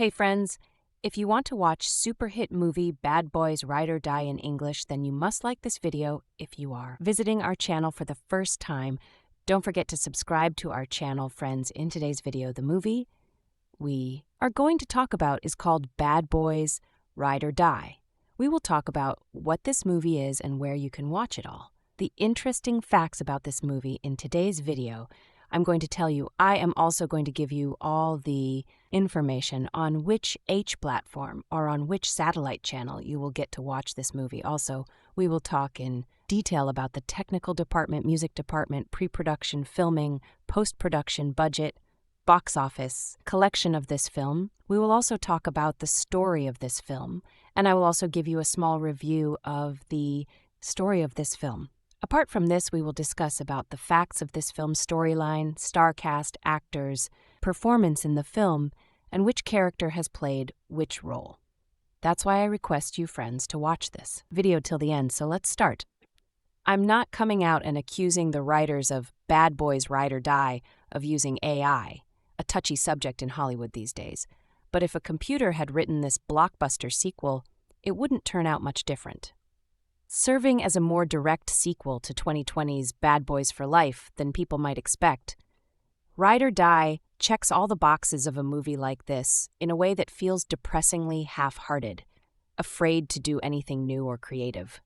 Hey friends, if you want to watch super hit movie Bad Boys Ride or Die in English, then you must like this video if you are visiting our channel for the first time. Don't forget to subscribe to our channel, friends. In today's video, the movie we are going to talk about is called Bad Boys Ride or Die. We will talk about what this movie is and where you can watch it all. The interesting facts about this movie in today's video. I'm going to tell you. I am also going to give you all the information on which H platform or on which satellite channel you will get to watch this movie. Also, we will talk in detail about the technical department, music department, pre-production, filming, post-production, budget, box office, collection of this film. We will also talk about the story of this film, and I will also give you a small review of the story of this film. Apart from this, we will discuss about the facts of this film's storyline, star cast, actors, performance in the film, and which character has played which role. That's why I request you, friends, to watch this video till the end, so let's start. I'm not coming out and accusing the writers of Bad Boys Ride or Die of using AI, a touchy subject in Hollywood these days, but if a computer had written this blockbuster sequel, it wouldn't turn out much different. Serving as a more direct sequel to 2020's Bad Boys for Life than people might expect, Ride or Die checks all the boxes of a movie like this in a way that feels depressingly half-hearted, afraid to do anything new or creative.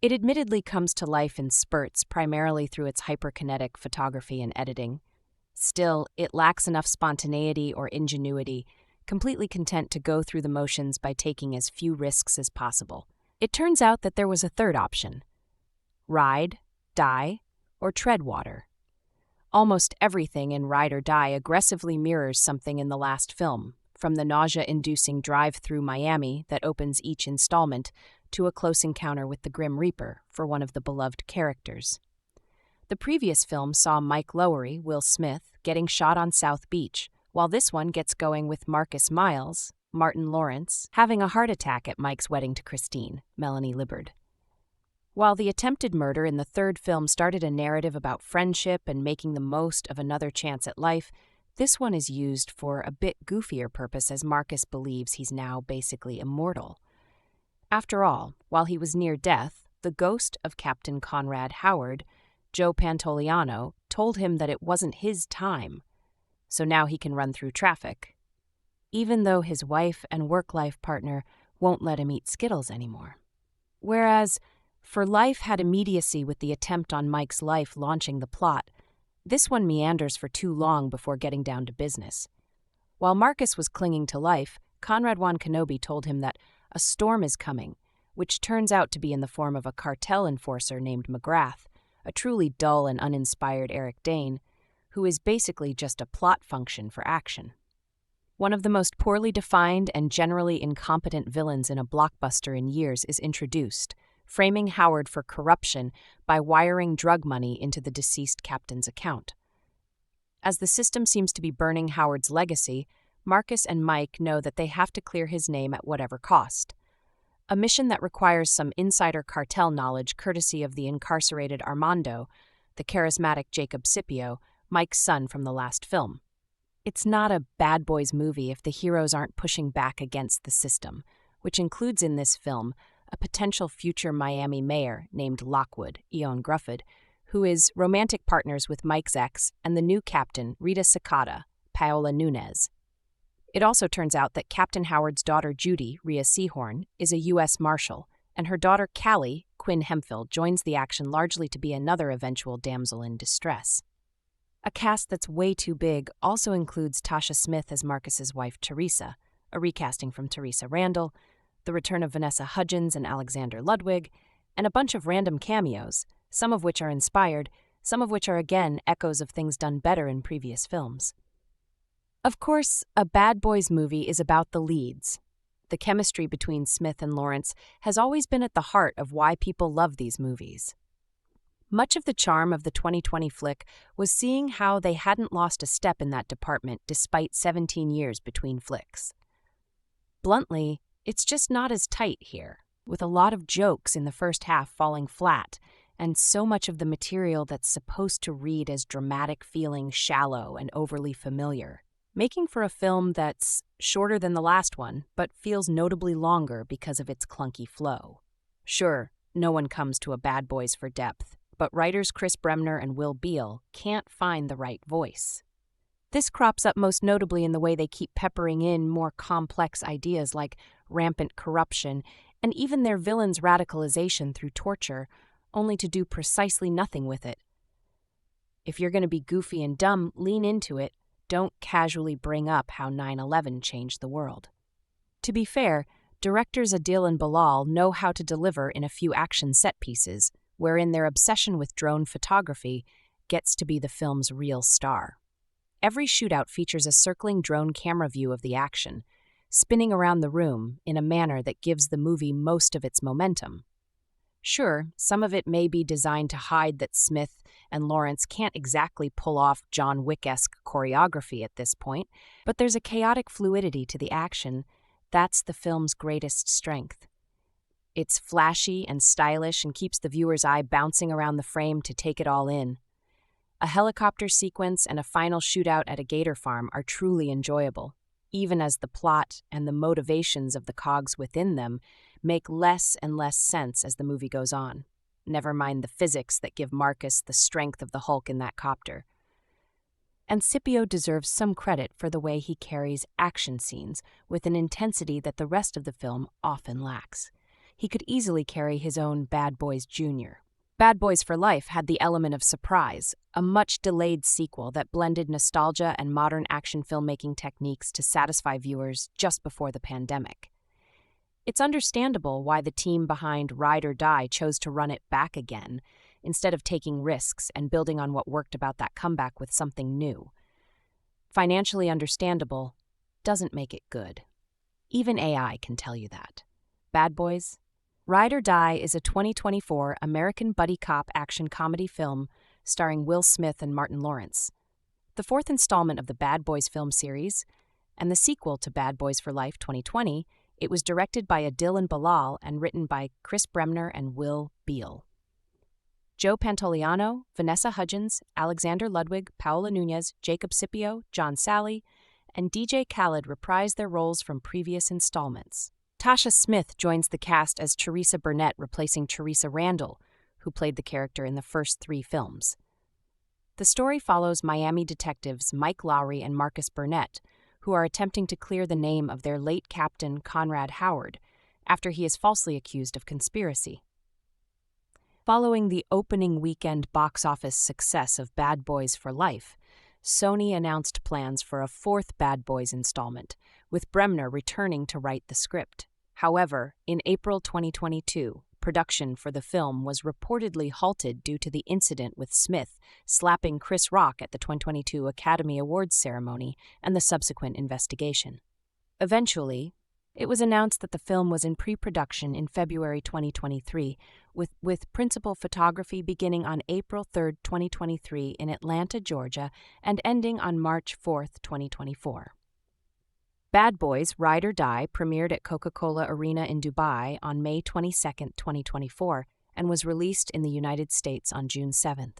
It admittedly comes to life in spurts, primarily through its hyperkinetic photography and editing. Still, it lacks enough spontaneity or ingenuity, completely content to go through the motions by taking as few risks as possible. It turns out that there was a third option: ride, die, or tread water. Almost everything in Ride or Die aggressively mirrors something in the last film, from the nausea-inducing drive through Miami that opens each installment to a close encounter with the Grim Reaper for one of the beloved characters. The previous film saw Mike Lowery, Will Smith, getting shot on South Beach, while this one gets going with Marcus Miles, Martin Lawrence, having a heart attack at Mike's wedding to Christine, Melanie Liburd. While the attempted murder in the third film started a narrative about friendship and making the most of another chance at life, this one is used for a bit goofier purpose as Marcus believes he's now basically immortal. After all, while he was near death, the ghost of Captain Conrad Howard, Joe Pantoliano, told him that it wasn't his time, so now he can run through traffic, even though his wife and work-life partner won't let him eat Skittles anymore. Whereas For Life had immediacy with the attempt on Mike's life launching the plot, this one meanders for too long before getting down to business. While Marcus was clinging to life, Conrad Juan Kenobi told him that a storm is coming, which turns out to be in the form of a cartel enforcer named McGrath, a truly dull and uninspired Eric Dane, who is basically just a plot function for action. One of the most poorly defined and generally incompetent villains in a blockbuster in years is introduced, framing Howard for corruption by wiring drug money into the deceased captain's account. As the system seems to be burning Howard's legacy, Marcus and Mike know that they have to clear his name at whatever cost. A mission that requires some insider cartel knowledge courtesy of the incarcerated Armando, the charismatic Jacob Scipio, Mike's son from the last film. It's not a Bad Boys movie if the heroes aren't pushing back against the system, which includes in this film a potential future Miami mayor named Lockwood, Eoin Grufford, who is romantic partners with Mike's ex and the new captain, Rita Sakata, Paola Nunez. It also turns out that Captain Howard's daughter Judy, Rhea Seehorn, is a U.S. Marshal, and her daughter Callie, Quinn Hemphill, joins the action largely to be another eventual damsel in distress. A cast that's way too big also includes Tasha Smith as Marcus's wife Teresa, a recasting from Teresa Randall, the return of Vanessa Hudgens and Alexander Ludwig, and a bunch of random cameos, some of which are inspired, some of which are again echoes of things done better in previous films. Of course, a Bad Boys movie is about the leads. The chemistry between Smith and Lawrence has always been at the heart of why people love these movies. Much of the charm of the 2020 flick was seeing how they hadn't lost a step in that department despite 17 years between flicks. Bluntly, it's just not as tight here, with a lot of jokes in the first half falling flat, and so much of the material that's supposed to read as dramatic feeling shallow and overly familiar. making for a film that's shorter than the last one, but feels notably longer because of its clunky flow. Sure, no one comes to a Bad Boys for depth, but writers Chris Bremner and Beall can't find the right voice. This crops up most notably in the way they keep peppering in more complex ideas like rampant corruption and even their villain's radicalization through torture, only to do precisely nothing with it. If you're going to be goofy and dumb, lean into it. Don't casually bring up how 9/11 changed the world. To be fair, directors Adil and Bilall know how to deliver in a few action set pieces, wherein their obsession with drone photography gets to be the film's real star. Every shootout features a circling drone camera view of the action, spinning around the room in a manner that gives the movie most of its momentum. Sure, some of it may be designed to hide that Smith and Lawrence can't exactly pull off John Wick-esque choreography at this point, but there's a chaotic fluidity to the action that's the film's greatest strength. It's flashy and stylish and keeps the viewer's eye bouncing around the frame to take it all in. A helicopter sequence and a final shootout at a gator farm are truly enjoyable, even as the plot and the motivations of the cogs within them make less and less sense as the movie goes on. Never mind the physics that give Marcus the strength of the Hulk in that copter. And Scipio deserves some credit for the way he carries action scenes with an intensity that the rest of the film often lacks. He could easily carry his own Bad Boys Jr. Bad Boys for Life had the element of surprise, a much-delayed sequel that blended nostalgia and modern action filmmaking techniques to satisfy viewers just before the pandemic. It's understandable why the team behind Ride or Die chose to run it back again, instead of taking risks and building on what worked about that comeback with something new. Financially understandable doesn't make it good. Even AI can tell you that. Bad Boys? Ride or Die is a 2024 American buddy cop action comedy film starring Will Smith and Martin Lawrence. The fourth installment of the Bad Boys film series, and the sequel to Bad Boys for Life 2020, it was directed by Adil and Bilall and written by Chris Bremner and Beall. Joe Pantoliano, Vanessa Hudgens, Alexander Ludwig, Paola Nunez, Jacob Scipio, John Sally, and DJ Khaled reprise their roles from previous installments. Tasha Smith joins the cast as Teresa Burnett, replacing Teresa Randall, who played the character in the first 3 films. The story follows Miami detectives Mike Lowry and Marcus Burnett, who are attempting to clear the name of their late captain Conrad Howard after he is falsely accused of conspiracy. Following the opening weekend box office success of Bad Boys for Life, Sony announced plans for a 4th Bad Boys installment, with Bremner returning to write the script. However, in April 2022, production for the film was reportedly halted due to the incident with Smith slapping Chris Rock at the 2022 Academy Awards ceremony and the subsequent investigation. Eventually, it was announced that the film was in pre-production in February 2023, with principal photography beginning on April 3, 2023 in Atlanta, Georgia, and ending on March 4, 2024. Bad Boys: Ride or Die premiered at Coca-Cola Arena in Dubai on May 22, 2024, and was released in the United States on June 7.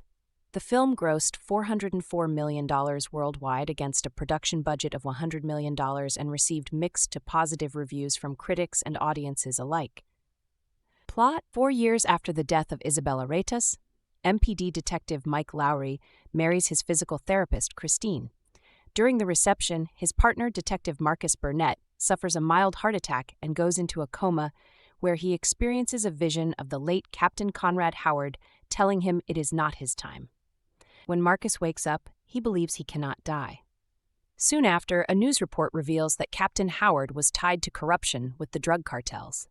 The film grossed $404 million worldwide against a production budget of $100 million and received mixed to positive reviews from critics and audiences alike. Plot: 4 years after the death of Isabella Reyes, MPD detective Mike Lowry marries his physical therapist, Christine. During the reception, his partner, Detective Marcus Burnett, suffers a mild heart attack and goes into a coma where he experiences a vision of the late Captain Conrad Howard telling him it is not his time. When Marcus wakes up, he believes he cannot die. Soon after, a news report reveals that Captain Howard was tied to corruption with the drug cartels.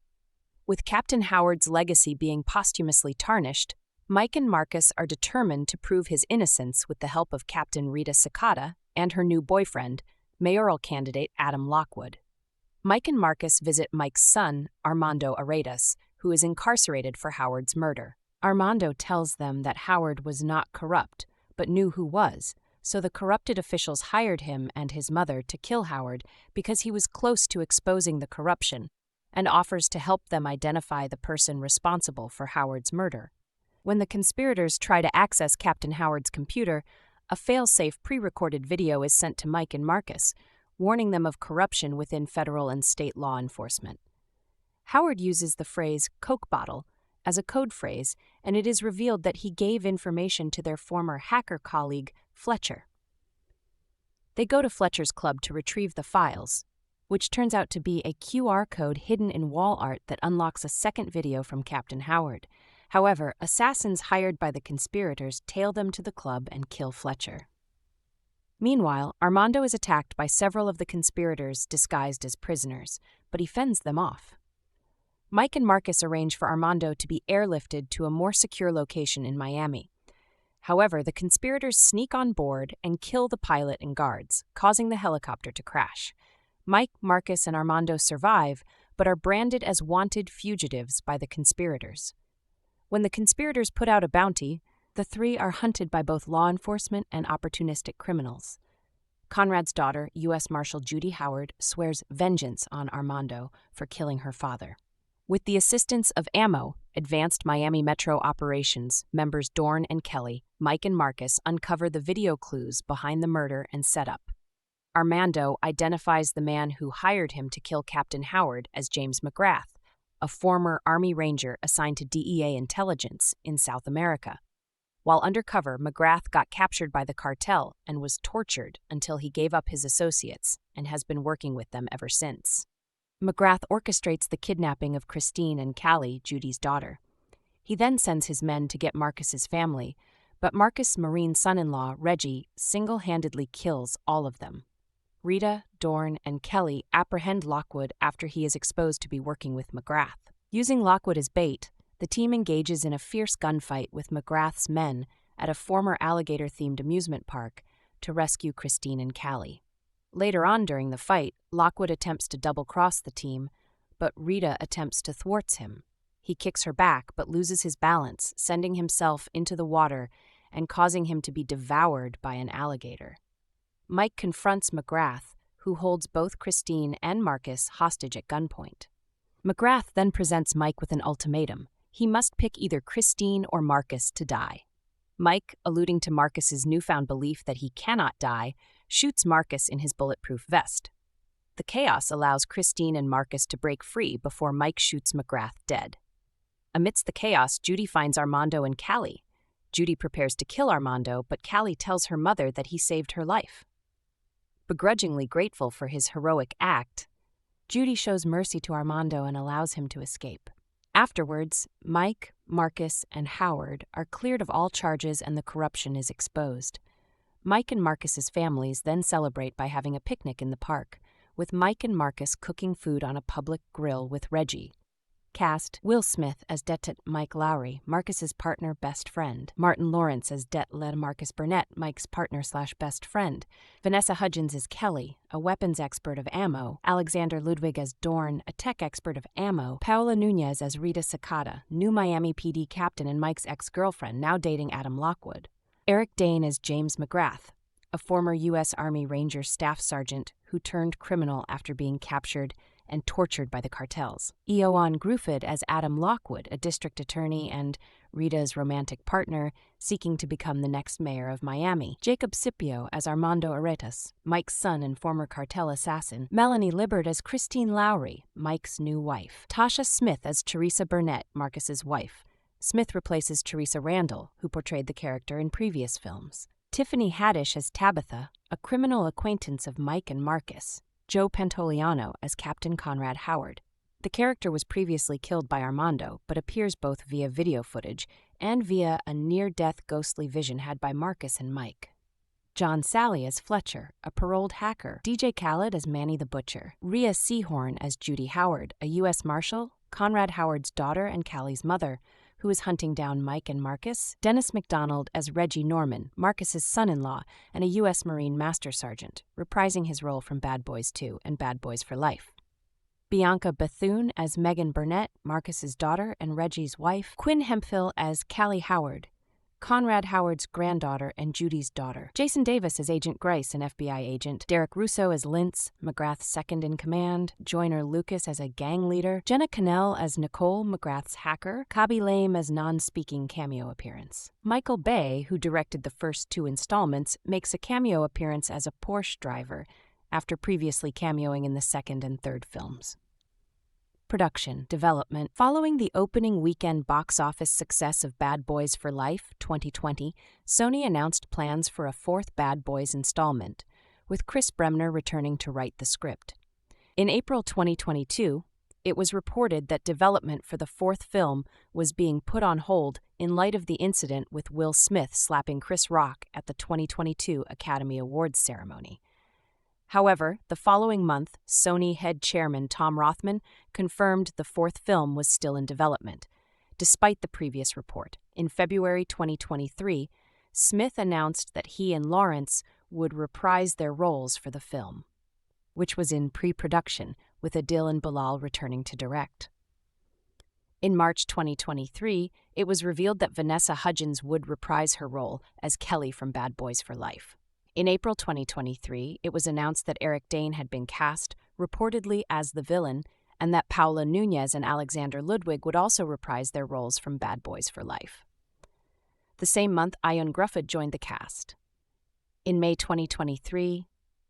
With Captain Howard's legacy being posthumously tarnished, Mike and Marcus are determined to prove his innocence with the help of Captain Rita Sakata and her new boyfriend, mayoral candidate Adam Lockwood. Mike and Marcus visit Mike's son, Armando Aredas, who is incarcerated for Howard's murder. Armando tells them that Howard was not corrupt, but knew who was, so the corrupted officials hired him and his mother to kill Howard because he was close to exposing the corruption, and offers to help them identify the person responsible for Howard's murder. When the conspirators try to access Captain Howard's computer, A fail-safe pre-recorded video is sent to Mike and Marcus, warning them of corruption within federal and state law enforcement. Howard uses the phrase "Coke bottle" as a code phrase, and it is revealed that he gave information to their former hacker colleague, Fletcher. They go to Fletcher's club to retrieve the files, which turns out to be a QR code hidden in wall art that unlocks a second video from Captain Howard. However, assassins hired by the conspirators tail them to the club and kill Fletcher. Meanwhile, Armando is attacked by several of the conspirators disguised as prisoners, but he fends them off. Mike and Marcus arrange for Armando to be airlifted to a more secure location in Miami. However, the conspirators sneak on board and kill the pilot and guards, causing the helicopter to crash. Mike, Marcus, and Armando survive, but are branded as wanted fugitives by the conspirators. When the conspirators put out a bounty, the three are hunted by both law enforcement and opportunistic criminals. Conrad's daughter, U.S. Marshal Judy Howard, swears vengeance on Armando for killing her father. With the assistance of AMMO, Advanced Miami Metro Operations, members Dorn and Kelly, Mike and Marcus uncover the video clues behind the murder and setup. Armando identifies the man who hired him to kill Captain Howard as James McGrath, a former Army Ranger assigned to DEA intelligence in South America. While undercover, McGrath got captured by the cartel and was tortured until he gave up his associates and has been working with them ever since. McGrath orchestrates the kidnapping of Christine and Callie, Judy's daughter. He then sends his men to get Marcus's family, but Marcus' Marine son-in-law, Reggie, single-handedly kills all of them. Rita, Dorn, and Kelly apprehend Lockwood after he is exposed to be working with McGrath. Using Lockwood as bait, the team engages in a fierce gunfight with McGrath's men at a former alligator-themed amusement park to rescue Christine and Callie. Later on during the fight, Lockwood attempts to double-cross the team, but Rita attempts to thwart him. He kicks her back but loses his balance, sending himself into the water and causing him to be devoured by an alligator. Mike confronts McGrath, who holds both Christine and Marcus hostage at gunpoint. McGrath then presents Mike with an ultimatum. He must pick either Christine or Marcus to die. Mike, alluding to Marcus's newfound belief that he cannot die, shoots Marcus in his bulletproof vest. The chaos allows Christine and Marcus to break free before Mike shoots McGrath dead. Amidst the chaos, Judy finds Armando and Callie. Judy prepares to kill Armando, but Callie tells her mother that he saved her life. Begrudgingly grateful for his heroic act, Judy shows mercy to Armando and allows him to escape. Afterwards, Mike, Marcus, and Howard are cleared of all charges and the corruption is exposed. Mike and Marcus's families then celebrate by having a picnic in the park, with Mike and Marcus cooking food on a public grill with Reggie. Cast: Will Smith as Det Mike Lowry, Marcus's partner best friend. Martin Lawrence as Det Led Marcus Burnett, Mike's partner/best friend. Vanessa Hudgens as Kelly, a weapons expert of AMMO. Alexander Ludwig as Dorn, a tech expert of AMMO. Paola Nunez as Rita Sakata, new Miami PD captain and Mike's ex-girlfriend, now dating Adam Lockwood. Eric Dane as James McGrath, a former U.S. Army Ranger staff sergeant who turned criminal after being captured and tortured by the cartels. Ioan Gruffudd as Adam Lockwood, a district attorney and Rita's romantic partner, seeking to become the next mayor of Miami. Jacob Scipio as Armando Aretas, Mike's son and former cartel assassin. Melanie Libbard as Christine Lowry, Mike's new wife. Tasha Smith as Teresa Burnett, Marcus's wife. Smith replaces Teresa Randall, who portrayed the character in previous films. Tiffany Haddish as Tabitha, a criminal acquaintance of Mike and Marcus. Joe Pantoliano as Captain Conrad Howard. The character was previously killed by Armando, but appears both via video footage and via a near-death ghostly vision had by Marcus and Mike. John Sally as Fletcher, a paroled hacker. DJ Khaled as Manny the Butcher. Rhea Seahorn as Judy Howard, a U.S. Marshal, Conrad Howard's daughter and Callie's mother, who is hunting down Mike and Marcus. Dennis McDonald as Reggie Norman, Marcus's son-in-law and a U.S. Marine Master Sergeant, reprising his role from Bad Boys 2 and Bad Boys for Life. Bianca Bethune as Megan Burnett, Marcus's daughter and Reggie's wife. Quinn Hemphill as Callie Howard, Conrad Howard's granddaughter and Judy's daughter. Jason Davis as Agent Grice, an FBI agent. Derek Russo as Lintz, McGrath's second-in-command. Joyner Lucas as a gang leader. Jenna Cannell as Nicole, McGrath's hacker. Kabi Lame as non-speaking cameo appearance. Michael Bay, who directed the first 2 installments, makes a cameo appearance as a Porsche driver, after previously cameoing in the second and third films. Production, development. Following the opening weekend box office success of Bad Boys for Life 2020, Sony announced plans for a 4th Bad Boys installment, with Chris Bremner returning to write the script. In April 2022, it was reported that development for the 4th film was being put on hold in light of the incident with Will Smith slapping Chris Rock at the 2022 Academy Awards ceremony. However, the following month, Sony head chairman Tom Rothman confirmed the 4th film was still in development, despite the previous report. In February 2023, Smith announced that he and Lawrence would reprise their roles for the film, which was in pre-production, with Adil and Bilall returning to direct. In March 2023, it was revealed that Vanessa Hudgens would reprise her role as Kelly from Bad Boys for Life. In April 2023, it was announced that Eric Dane had been cast, reportedly as the villain, and that Paula Nunez and Alexander Ludwig would also reprise their roles from Bad Boys for Life. The same month, Ioan Gruffudd joined the cast. In May 2023,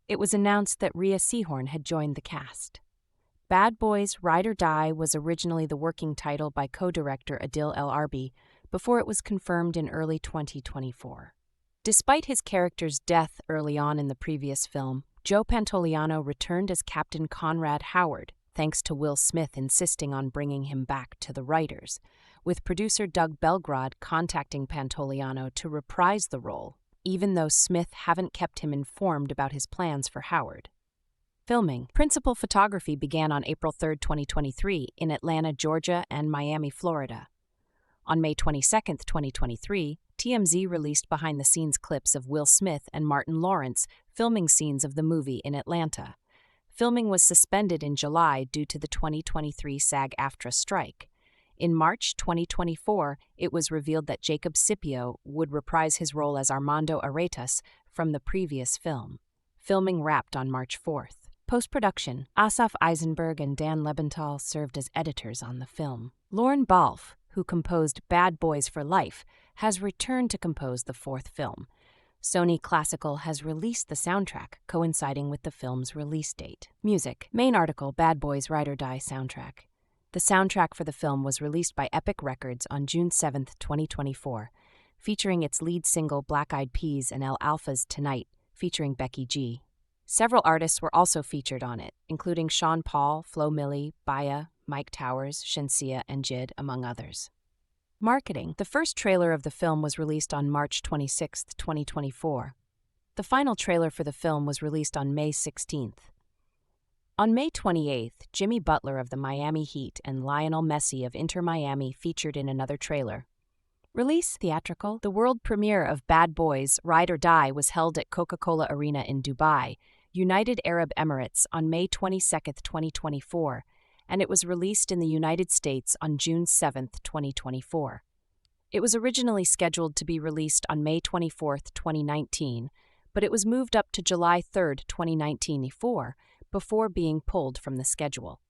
it was announced that Rhea Seehorn had joined the cast. Bad Boys Ride or Die was originally the working title by co-director Adil El Arbi, before it was confirmed in early 2024. Despite his character's death early on in the previous film, Joe Pantoliano returned as Captain Conrad Howard, thanks to Will Smith insisting on bringing him back to the writers, with producer Doug Belgrad contacting Pantoliano to reprise the role, even though Smith haven't kept him informed about his plans for Howard. Filming. Principal photography began on April 3, 2023, in Atlanta, Georgia, and Miami, Florida. On May 22, 2023, TMZ released behind-the-scenes clips of Will Smith and Martin Lawrence filming scenes of the movie in Atlanta. Filming was suspended in July due to the 2023 SAG-AFTRA strike. In March 2024, it was revealed that Jacob Scipio would reprise his role as Armando Aretas from the previous film. Filming wrapped on March 4th. Post-production. Asaf Eisenberg and Dan Lebenthal served as editors on the film. Lauren Balfe, who composed Bad Boys for Life, has returned to compose the 4th film. Sony Classical has released the soundtrack, coinciding with the film's release date. Music. Main article, Bad Boys Ride or Die soundtrack. The soundtrack for the film was released by Epic Records on June 7, 2024, featuring its lead single Black Eyed Peas and El Alfa's Tonight, featuring Becky G. Several artists were also featured on it, including Sean Paul, Flo Milli, Baya, Mike Towers, Shensia, and Jid, among others. Marketing. The first trailer of the film was released on March 26, 2024. The final trailer for the film was released on May 16th. On May 28th, Jimmy Butler of the Miami Heat and Lionel Messi of Inter Miami featured in another trailer. Release theatrical. The world premiere of Bad Boys Ride or Die was held at Coca-Cola Arena in Dubai, United Arab Emirates, on May 22, 2024. And it was released in the United States on June 7, 2024. It was originally scheduled to be released on May 24, 2019, but it was moved up to July 3, 2019 before being pulled from the schedule.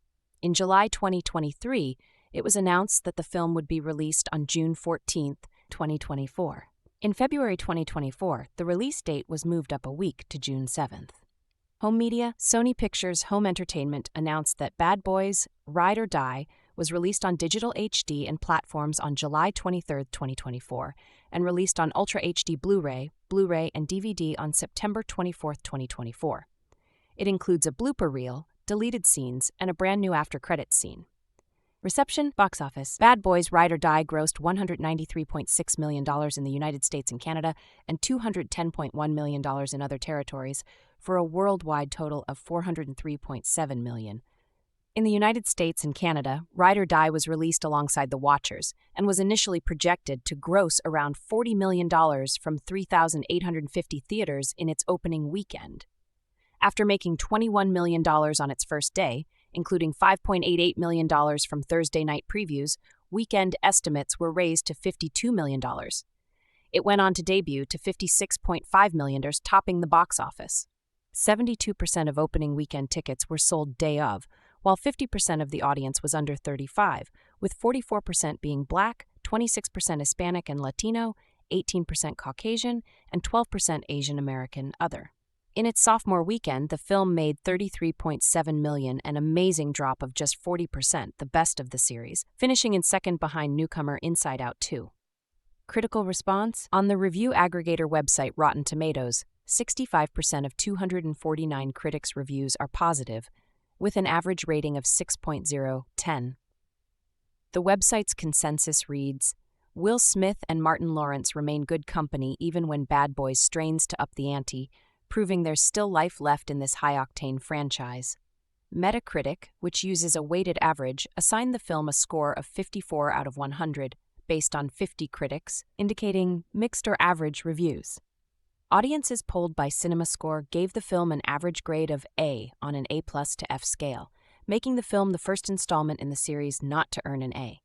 In July 2023, it was announced that the film would be released on June 14, 2024. In February 2024, the release date was moved up a week to June 7th. Home media. Sony Pictures Home Entertainment announced that Bad Boys Ride or Die was released on digital HD and platforms on July 23, 2024, and released on Ultra HD Blu-ray, and DVD on September 24, 2024. It includes a blooper reel, deleted scenes, and a brand new after-credits scene. Reception. Box office. Bad Boys Ride or Die grossed $193.6 million in the United States and Canada and $210.1 million in other territories, for a worldwide total of $403.7 million. In the United States and Canada, Ride or Die was released alongside The Watchers and was initially projected to gross around $40 million from 3,850 theaters in its opening weekend. After making $21 million on its first day, including $5.88 million from Thursday night previews, weekend estimates were raised to $52 million. It went on to debut to $56.5 million, topping the box office. 72% of opening weekend tickets were sold day of, while 50% of the audience was under 35, with 44% being Black, 26% Hispanic and Latino, 18% Caucasian, and 12% Asian American other. In its sophomore weekend, the film made $33.7 million, an amazing drop of just 40%, the best of the series, finishing in second behind newcomer Inside Out 2. Critical response? On the review aggregator website Rotten Tomatoes, 65% of 249 critics' reviews are positive, with an average rating of 6.0/10. The website's consensus reads, Will Smith and Martin Lawrence remain good company even when Bad Boys strains to up the ante, proving there's still life left in this high-octane franchise. Metacritic, which uses a weighted average, assigned the film a score of 54 out of 100, based on 50 critics, indicating mixed or average reviews. Audiences polled by CinemaScore gave the film an average grade of A on an A+ to F scale, making the film the first installment in the series not to earn an A.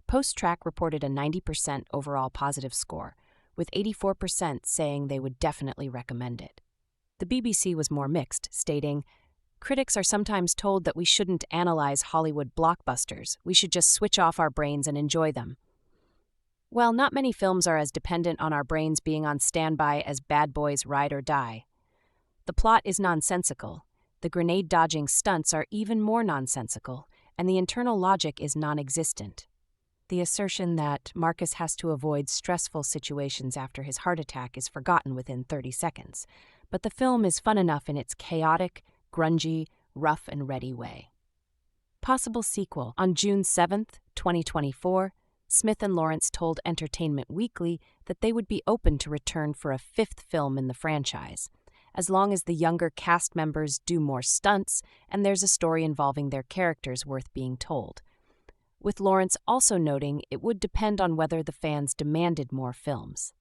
Post-Track reported a 90% overall positive score, with 84% saying they would definitely recommend it. The BBC was more mixed, stating, Critics are sometimes told that we shouldn't analyze Hollywood blockbusters, we should just switch off our brains and enjoy them. Well, not many films are as dependent on our brains being on standby as Bad Boys Ride or Die. The plot is nonsensical, the grenade-dodging stunts are even more nonsensical, and the internal logic is non-existent. The assertion that Marcus has to avoid stressful situations after his heart attack is forgotten within 30 seconds, but the film is fun enough in its chaotic, grungy, rough and ready way. Possible sequel. On June 7, 2024, Smith and Lawrence told Entertainment Weekly that they would be open to return for a fifth film in the franchise, as long as the younger cast members do more stunts and there's a story involving their characters worth being told, with Lawrence also noting it would depend on whether the fans demanded more films.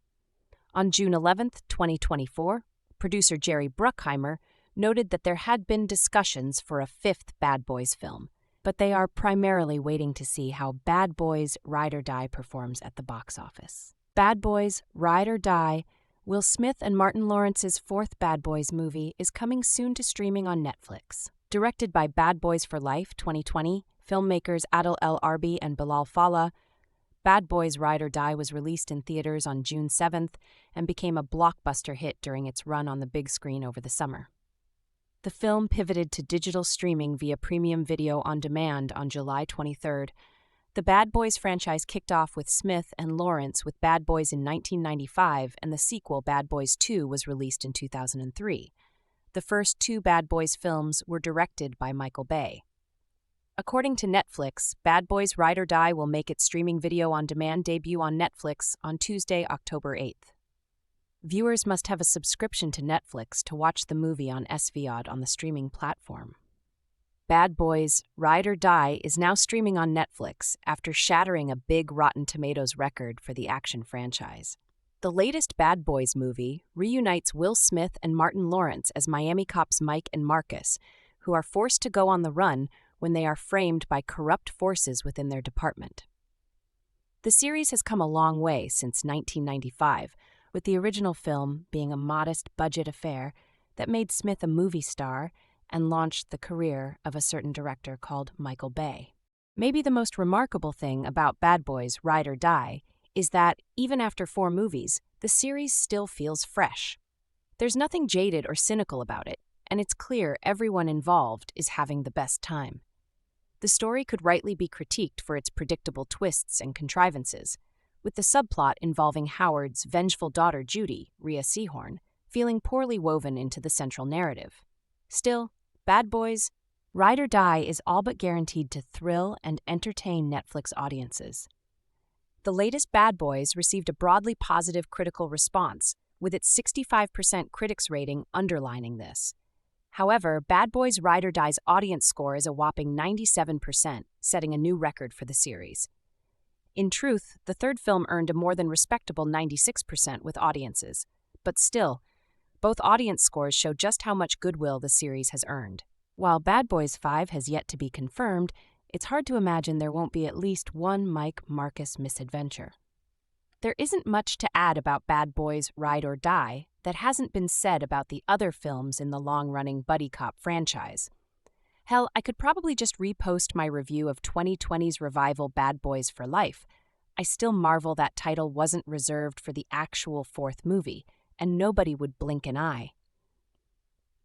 On June 11, 2024, producer Jerry Bruckheimer noted that there had been discussions for a fifth Bad Boys film, but they are primarily waiting to see how Bad Boys Ride or Die performs at the box office. Bad Boys Ride or Die, Will Smith and Martin Lawrence's fourth Bad Boys movie, is coming soon to streaming on Netflix. Directed by Bad Boys for Life 2020, filmmakers Adil El-Arbi and Bilall, Bad Boys Ride or Die was released in theaters on June 7th and became a blockbuster hit during its run on the big screen over the summer. The film pivoted to digital streaming via premium video on demand on July 23rd. The Bad Boys franchise kicked off with Smith and Lawrence with Bad Boys in 1995, and the sequel Bad Boys 2 was released in 2003. The first two Bad Boys films were directed by Michael Bay. According to Netflix, Bad Boys Ride or Die will make its streaming video on demand debut on Netflix on Tuesday, October 8th. Viewers must have a subscription to Netflix to watch the movie on SVOD on the streaming platform. Bad Boys Ride or Die is now streaming on Netflix after shattering a big Rotten Tomatoes record for the action franchise. The latest Bad Boys movie reunites Will Smith and Martin Lawrence as Miami cops Mike and Marcus, who are forced to go on the run when they are framed by corrupt forces within their department. The series has come a long way since 1995, with the original film being a modest budget affair that made Smith a movie star and launched the career of a certain director called Michael Bay. Maybe the most remarkable thing about Bad Boys Ride or Die is that, even after 4 movies, the series still feels fresh. There's nothing jaded or cynical about it, and it's clear everyone involved is having the best time. The story could rightly be critiqued for its predictable twists and contrivances, with the subplot involving Howard's vengeful daughter Judy, Rhea Seehorn, feeling poorly woven into the central narrative. Still, Bad Boys Ride or Die is all but guaranteed to thrill and entertain Netflix audiences. The latest Bad Boys received a broadly positive critical response, with its 65% critics rating underlining this. However, Bad Boys Ride or Die's audience score is a whopping 97%, setting a new record for the series. In truth, the third film earned a more than respectable 96% with audiences, but still, both audience scores show just how much goodwill the series has earned. While Bad Boys 5 has yet to be confirmed, it's hard to imagine there won't be at least one Mike Marcus misadventure. There isn't much to add about Bad Boys Ride or Die that hasn't been said about the other films in the long-running buddy cop franchise. Hell, I could probably just repost my review of 2020's revival Bad Boys for Life. I still marvel that title wasn't reserved for the actual fourth movie, and nobody would blink an eye.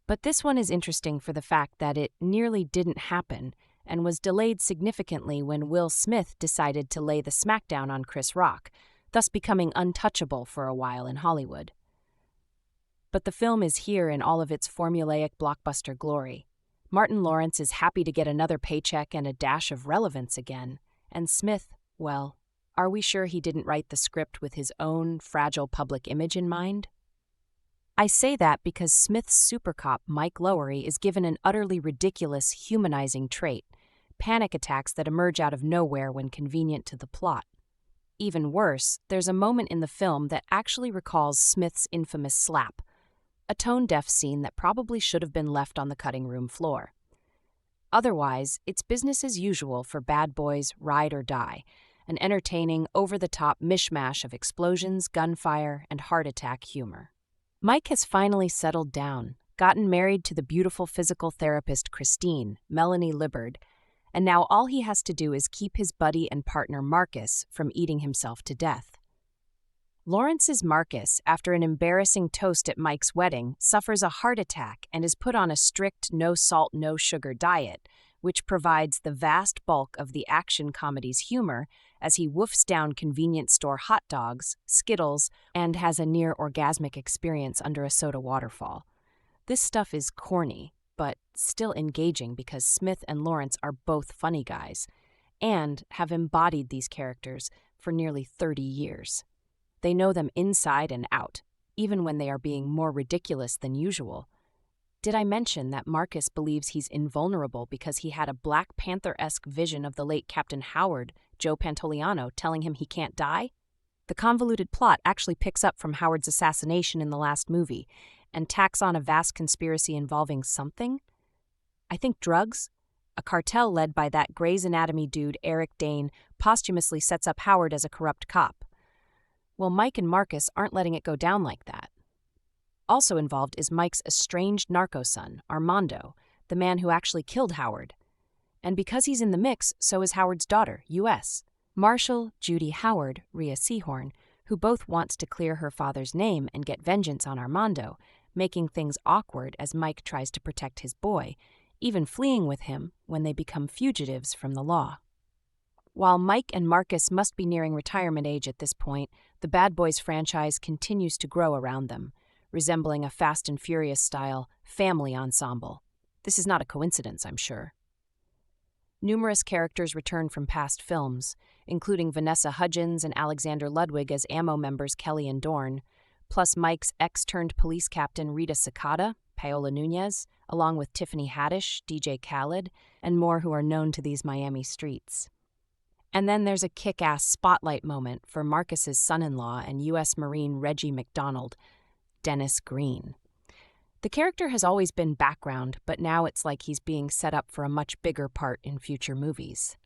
But this one is interesting for the fact that it nearly didn't happen and was delayed significantly when Will Smith decided to lay the smackdown on Chris Rock, thus becoming untouchable for a while in Hollywood. But the film is here in all of its formulaic blockbuster glory. Martin Lawrence is happy to get another paycheck and a dash of relevance again, and Smith, well, are we sure he didn't write the script with his own fragile public image in mind? I say that because Smith's super cop, Mike Lowery, is given an utterly ridiculous, humanizing trait: panic attacks that emerge out of nowhere when convenient to the plot. Even worse, there's a moment in the film that actually recalls Smith's infamous slap, a tone-deaf scene that probably should have been left on the cutting room floor. Otherwise, it's business as usual for Bad Boys Ride or Die, an entertaining, over-the-top mishmash of explosions, gunfire, and heart attack humor. Mike has finally settled down, gotten married to the beautiful physical therapist Christine, Melanie Libbard, and now all he has to do is keep his buddy and partner Marcus from eating himself to death. Lawrence's Marcus, after an embarrassing toast at Mike's wedding, suffers a heart attack and is put on a strict no-salt, no-sugar diet, which provides the vast bulk of the action comedy's humor as he woofs down convenience store hot dogs, Skittles, and has a near-orgasmic experience under a soda waterfall. This stuff is corny, but still engaging because Smith and Lawrence are both funny guys, and have embodied these characters for nearly 30 years. They know them inside and out, even when they are being more ridiculous than usual. Did I mention that Marcus believes he's invulnerable because he had a Black Panther-esque vision of the late Captain Howard, Joe Pantoliano, telling him he can't die? The convoluted plot actually picks up from Howard's assassination in the last movie and tacks on a vast conspiracy involving something? I think drugs? A cartel led by that Grey's Anatomy dude Eric Dane posthumously sets up Howard as a corrupt cop. Well, Mike and Marcus aren't letting it go down like that. Also involved is Mike's estranged narco son, Armando, the man who actually killed Howard. And because he's in the mix, so is Howard's daughter, U.S. Marshall Judy Howard, Rhea Seehorn, who both wants to clear her father's name and get vengeance on Armando, making things awkward as Mike tries to protect his boy, even fleeing with him when they become fugitives from the law. While Mike and Marcus must be nearing retirement age at this point, the Bad Boys franchise continues to grow around them, resembling a Fast and Furious-style family ensemble. This is not a coincidence, I'm sure. Numerous characters return from past films, including Vanessa Hudgens and Alexander Ludwig as Ammo members Kelly and Dorn, plus Mike's ex-turned-police captain Rita Sakata, Paola Nunez, along with Tiffany Haddish, DJ Khaled, and more who are known to these Miami streets. And then there's a kick-ass spotlight moment for Marcus's son-in-law and U.S. Marine Reggie McDonald, Dennis Green. The character has always been background, but now it's like he's being set up for a much bigger part in future movies.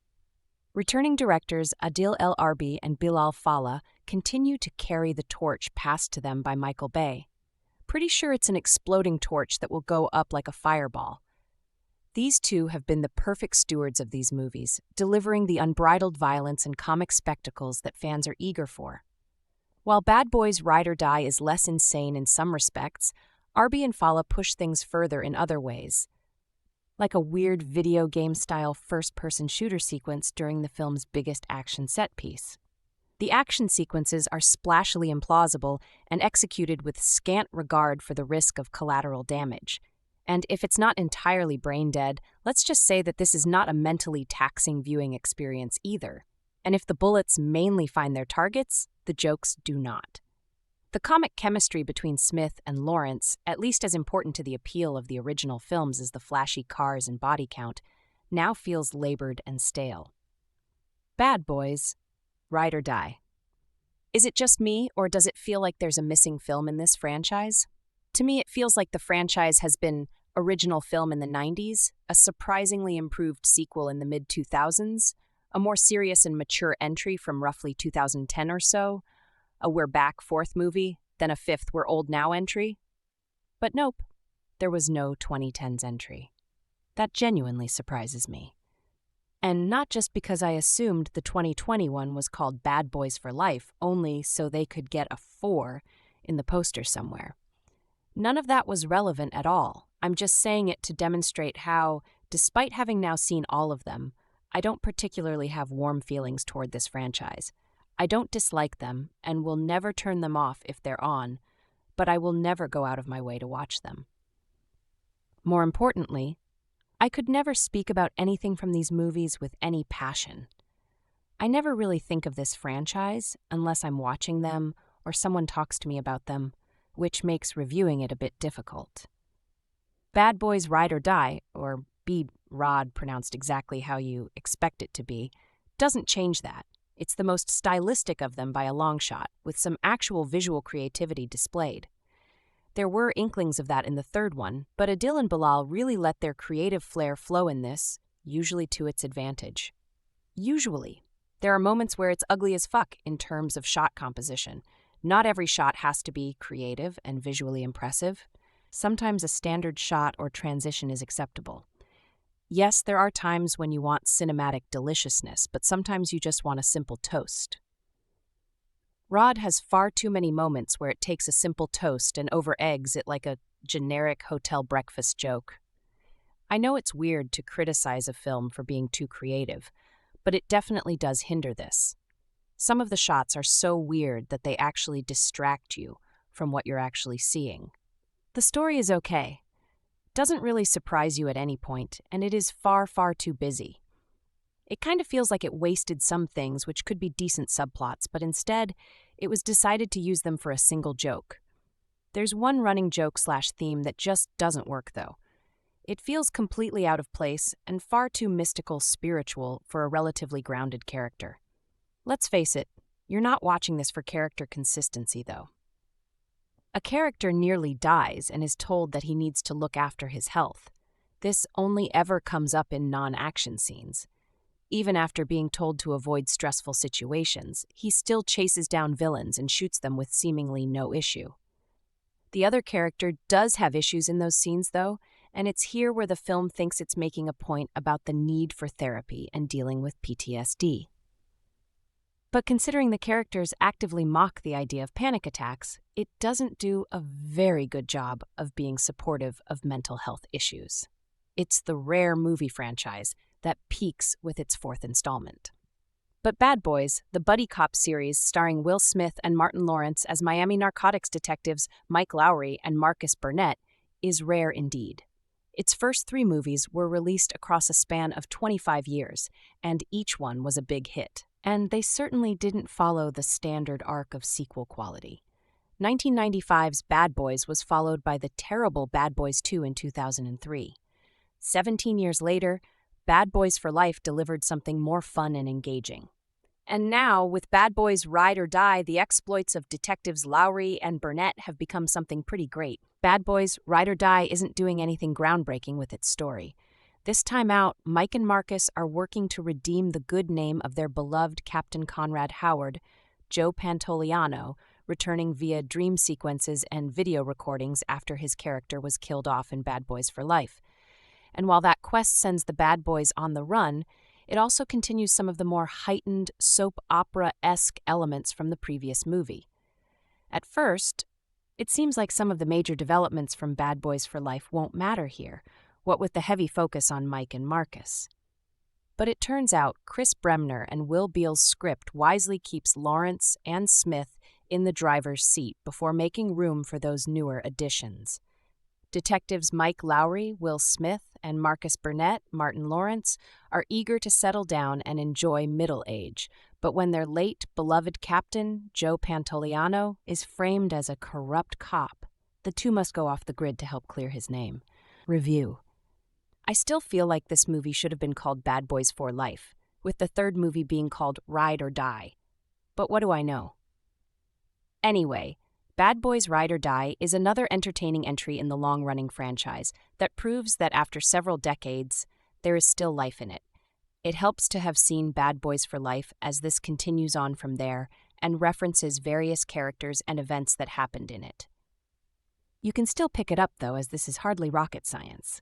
Returning directors Adil El Arbi and Bilall Fallah continue to carry the torch passed to them by Michael Bay. Pretty sure it's an exploding torch that will go up like a fireball. These two have been the perfect stewards of these movies, delivering the unbridled violence and comic spectacles that fans are eager for. While Bad Boys Ride or Die is less insane in some respects, Arbi and Fallah push things further in other ways, like a weird video game-style first-person shooter sequence during the film's biggest action set piece. The action sequences are splashily implausible and executed with scant regard for the risk of collateral damage. And if it's not entirely brain-dead, let's just say that this is not a mentally taxing viewing experience either. And if the bullets mainly find their targets, the jokes do not. The comic chemistry between Smith and Lawrence, at least as important to the appeal of the original films as the flashy cars and body count, now feels labored and stale. Bad Boys, Ride or Die. Is it just me, or does it feel like there's a missing film in this franchise? To me, it feels like the franchise has been original film in the 90s, a surprisingly improved sequel in the mid-2000s, a more serious and mature entry from roughly 2010 or so, A We're Back fourth movie, then a fifth We're Old Now entry. But nope, there was no 2010s entry. That genuinely surprises me. And not just because I assumed the 2021 was called Bad Boys for Life only so they could get a 4 in the poster somewhere. None of that was relevant at all. I'm just saying it to demonstrate how, despite having now seen all of them, I don't particularly have warm feelings toward this franchise. I don't dislike them and will never turn them off if they're on, but I will never go out of my way to watch them. More importantly, I could never speak about anything from these movies with any passion. I never really think of this franchise unless I'm watching them or someone talks to me about them, which makes reviewing it a bit difficult. Bad Boys Ride or Die, or B-Rod pronounced exactly how you expect it to be, doesn't change that. It's the most stylistic of them by a long shot, with some actual visual creativity displayed. There were inklings of that in the third one, but Adil and Bilall really let their creative flair flow in this, usually to its advantage. Usually. There are moments where it's ugly as fuck in terms of shot composition. Not every shot has to be creative and visually impressive. Sometimes a standard shot or transition is acceptable. Yes, there are times when you want cinematic deliciousness, but sometimes you just want a simple toast. Rod has far too many moments where it takes a simple toast and over-eggs it like a generic hotel breakfast joke. I know it's weird to criticize a film for being too creative, but it definitely does hinder this. Some of the shots are so weird that they actually distract you from what you're actually seeing. The story is okay. Doesn't really surprise you at any point, and it is far, far too busy. It kind of feels like it wasted some things which could be decent subplots, but instead, it was decided to use them for a single joke. There's one running joke/theme that just doesn't work, though. It feels completely out of place and far too mystical spiritual for a relatively grounded character. Let's face it, you're not watching this for character consistency, though. A character nearly dies and is told that he needs to look after his health. This only ever comes up in non-action scenes. Even after being told to avoid stressful situations, he still chases down villains and shoots them with seemingly no issue. The other character does have issues in those scenes, though, and it's here where the film thinks it's making a point about the need for therapy and dealing with PTSD. But considering the characters actively mock the idea of panic attacks, it doesn't do a very good job of being supportive of mental health issues. It's the rare movie franchise that peaks with its fourth installment. But Bad Boys, the buddy cop series starring Will Smith and Martin Lawrence as Miami narcotics detectives Mike Lowry and Marcus Burnett, is rare indeed. Its first 3 movies were released across a span of 25 years, and each one was a big hit. And they certainly didn't follow the standard arc of sequel quality. 1995's Bad Boys was followed by the terrible Bad Boys 2 in 2003. 17 years later, Bad Boys for Life delivered something more fun and engaging. And now, with Bad Boys Ride or Die, the exploits of detectives Lowry and Burnett have become something pretty great. Bad Boys Ride or Die isn't doing anything groundbreaking with its story. This time out, Mike and Marcus are working to redeem the good name of their beloved Captain Conrad Howard, Joe Pantoliano, returning via dream sequences and video recordings after his character was killed off in Bad Boys for Life. And while that quest sends the bad boys on the run, it also continues some of the more heightened soap opera-esque elements from the previous movie. At first, it seems like some of the major developments from Bad Boys for Life won't matter here, what with the heavy focus on Mike and Marcus. But it turns out Chris Bremner and Will Beall's script wisely keeps Lawrence and Smith in the driver's seat before making room for those newer additions. Detectives Mike Lowry, Will Smith, and Marcus Burnett, Martin Lawrence, are eager to settle down and enjoy middle age, but when their late, beloved captain, Joe Pantoliano, is framed as a corrupt cop, the two must go off the grid to help clear his name. Review. I still feel like this movie should have been called Bad Boys for Life, with the third movie being called Ride or Die. But what do I know? Anyway, Bad Boys Ride or Die is another entertaining entry in the long-running franchise that proves that after several decades, there is still life in it. It helps to have seen Bad Boys for Life as this continues on from there and references various characters and events that happened in it. You can still pick it up, though, as this is hardly rocket science.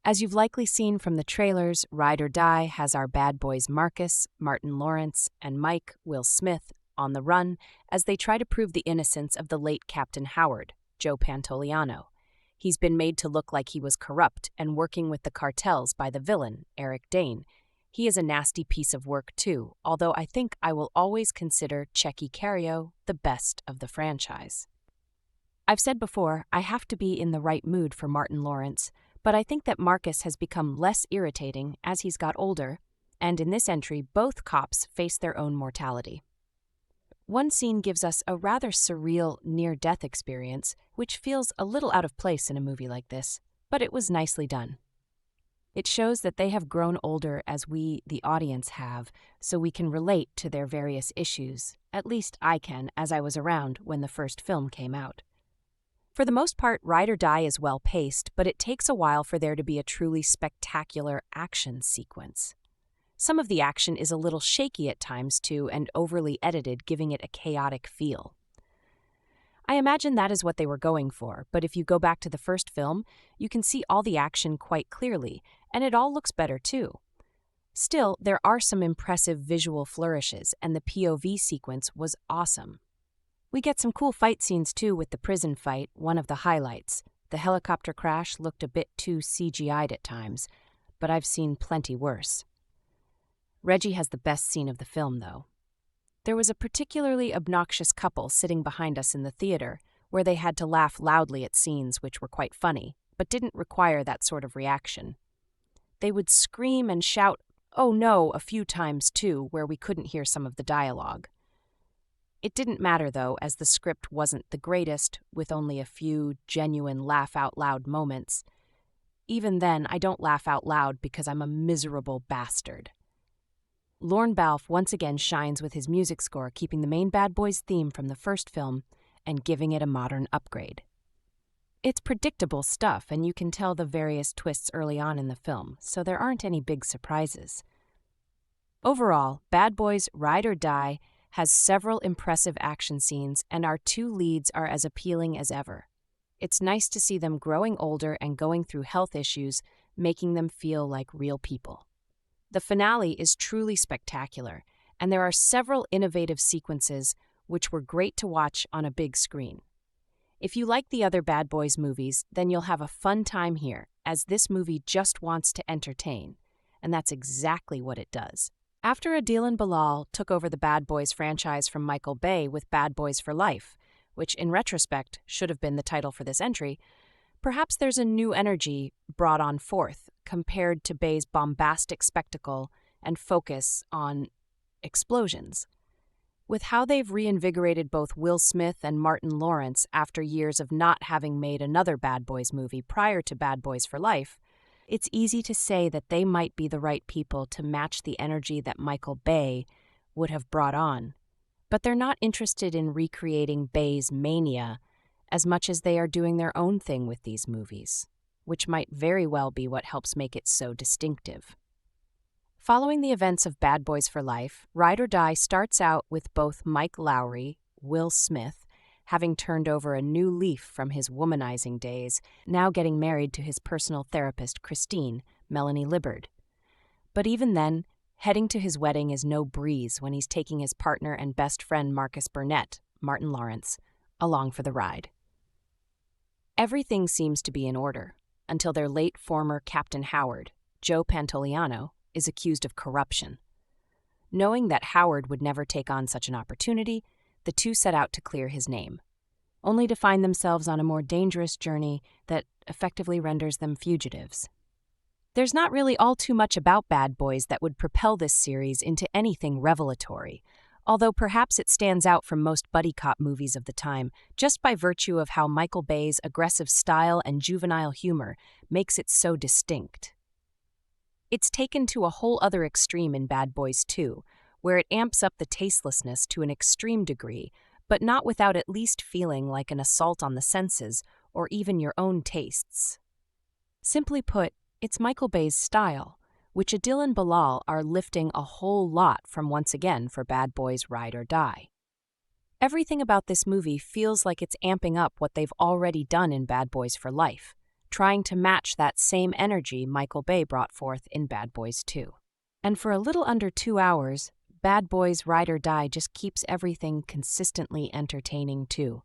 As you've likely seen from the trailers, Ride or Die has our bad boys Marcus, Martin Lawrence, and Mike, Will Smith, on the run as they try to prove the innocence of the late Captain Howard, Joe Pantoliano. He's been made to look like he was corrupt and working with the cartels by the villain, Eric Dane. He is a nasty piece of work too, although I think I will always consider Checky Cario the best of the franchise. I've said before, I have to be in the right mood for Martin Lawrence, but I think that Marcus has become less irritating as he's got older, and in this entry both cops face their own mortality. One scene gives us a rather surreal near-death experience, which feels a little out of place in a movie like this, but it was nicely done. It shows that they have grown older as we, the audience, have, so we can relate to their various issues. At least I can, as I was around when the first film came out. For the most part, Ride or Die is well-paced, but it takes a while for there to be a truly spectacular action sequence. Some of the action is a little shaky at times, too, and overly edited, giving it a chaotic feel. I imagine that is what they were going for, but if you go back to the first film, you can see all the action quite clearly, and it all looks better, too. Still, there are some impressive visual flourishes, and the POV sequence was awesome. We get some cool fight scenes, too, with the prison fight, one of the highlights. The helicopter crash looked a bit too CGI'd at times, but I've seen plenty worse. Reggie has the best scene of the film, though. There was a particularly obnoxious couple sitting behind us in the theater, where they had to laugh loudly at scenes which were quite funny, but didn't require that sort of reaction. They would scream and shout, "Oh no," a few times, too, where we couldn't hear some of the dialogue. It didn't matter, though, as the script wasn't the greatest, with only a few genuine laugh-out-loud moments. Even then, I don't laugh out loud because I'm a miserable bastard. Lorne Balfe once again shines with his music score, keeping the main Bad Boys theme from the first film and giving it a modern upgrade. It's predictable stuff, and you can tell the various twists early on in the film, so there aren't any big surprises. Overall, Bad Boys Ride or Die has several impressive action scenes, and our two leads are as appealing as ever. It's nice to see them growing older and going through health issues, making them feel like real people. The finale is truly spectacular, and there are several innovative sequences which were great to watch on a big screen. If you like the other Bad Boys movies, then you'll have a fun time here, as this movie just wants to entertain, and that's exactly what it does. After Adil and Bilall took over the Bad Boys franchise from Michael Bay with Bad Boys for Life, which in retrospect should have been the title for this entry, perhaps there's a new energy brought on forth compared to Bay's bombastic spectacle and focus on explosions. With how they've reinvigorated both Will Smith and Martin Lawrence after years of not having made another Bad Boys movie prior to Bad Boys for Life, it's easy to say that they might be the right people to match the energy that Michael Bay would have brought on. But they're not interested in recreating Bay's mania as much as they are doing their own thing with these movies, which might very well be what helps make it so distinctive. Following the events of Bad Boys for Life, Ride or Die starts out with both Mike Lowrey, Will Smith, having turned over a new leaf from his womanizing days, now getting married to his personal therapist, Christine, Melanie Libbard. But even then, heading to his wedding is no breeze when he's taking his partner and best friend Marcus Burnett, Martin Lawrence, along for the ride. Everything seems to be in order, until their late former Captain Howard, Joe Pantoliano, is accused of corruption. Knowing that Howard would never take on such an opportunity, the two set out to clear his name, only to find themselves on a more dangerous journey that effectively renders them fugitives. There's not really all too much about Bad Boys that would propel this series into anything revelatory, although perhaps it stands out from most buddy cop movies of the time just by virtue of how Michael Bay's aggressive style and juvenile humor makes it so distinct. It's taken to a whole other extreme in Bad Boys 2, where it amps up the tastelessness to an extreme degree, but not without at least feeling like an assault on the senses or even your own tastes. Simply put, it's Michael Bay's style, which Adil and Bilall are lifting a whole lot from once again for Bad Boys Ride or Die. Everything about this movie feels like it's amping up what they've already done in Bad Boys for Life, trying to match that same energy Michael Bay brought forth in Bad Boys 2. And for a little under 2 hours, Bad Boys Ride or Die just keeps everything consistently entertaining too.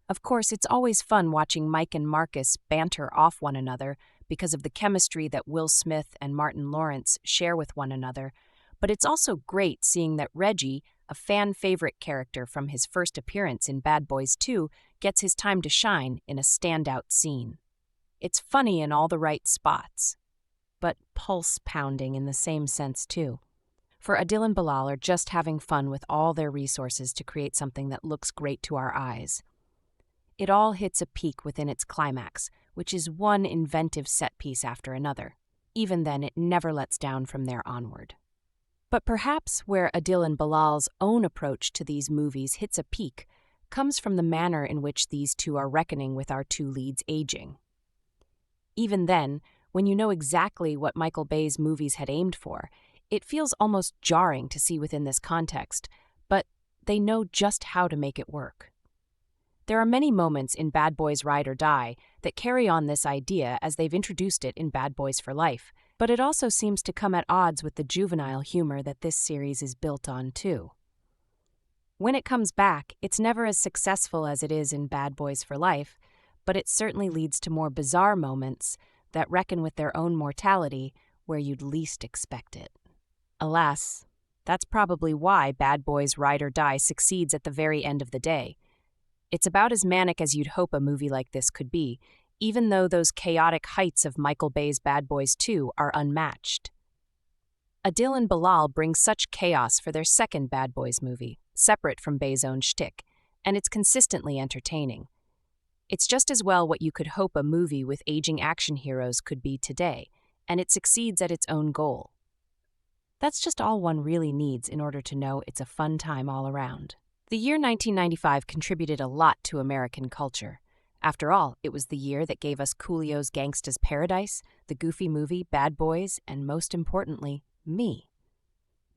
Of course, it's always fun watching Mike and Marcus banter off one another because of the chemistry that Will Smith and Martin Lawrence share with one another, but it's also great seeing that Reggie, a fan-favorite character from his first appearance in Bad Boys 2, gets his time to shine in a standout scene. It's funny in all the right spots, but pulse-pounding in the same sense too. For Adil and Bilall are just having fun with all their resources to create something that looks great to our eyes. It all hits a peak within its climax, which is one inventive set piece after another. Even then, it never lets down from there onward. But perhaps where Adil and Bilall's own approach to these movies hits a peak comes from the manner in which these two are reckoning with our two leads aging. Even then, when you know exactly what Michael Bay's movies had aimed for, it feels almost jarring to see within this context, but they know just how to make it work. There are many moments in Bad Boys Ride or Die that carry on this idea as they've introduced it in Bad Boys for Life, but it also seems to come at odds with the juvenile humor that this series is built on too. When it comes back, it's never as successful as it is in Bad Boys for Life, but it certainly leads to more bizarre moments that reckon with their own mortality where you'd least expect it. Alas, that's probably why Bad Boys Ride or Die succeeds at the very end of the day. It's about as manic as you'd hope a movie like this could be, even though those chaotic heights of Michael Bay's Bad Boys 2 are unmatched. Adil and Bilall bring such chaos for their second Bad Boys movie, separate from Bay's own shtick, and it's consistently entertaining. It's just as well what you could hope a movie with aging action heroes could be today, and it succeeds at its own goal. That's just all one really needs in order to know it's a fun time all around. The year 1995 contributed a lot to American culture. After all, it was the year that gave us Coolio's Gangsta's Paradise, the Goofy movie Bad Boys, and most importantly, me.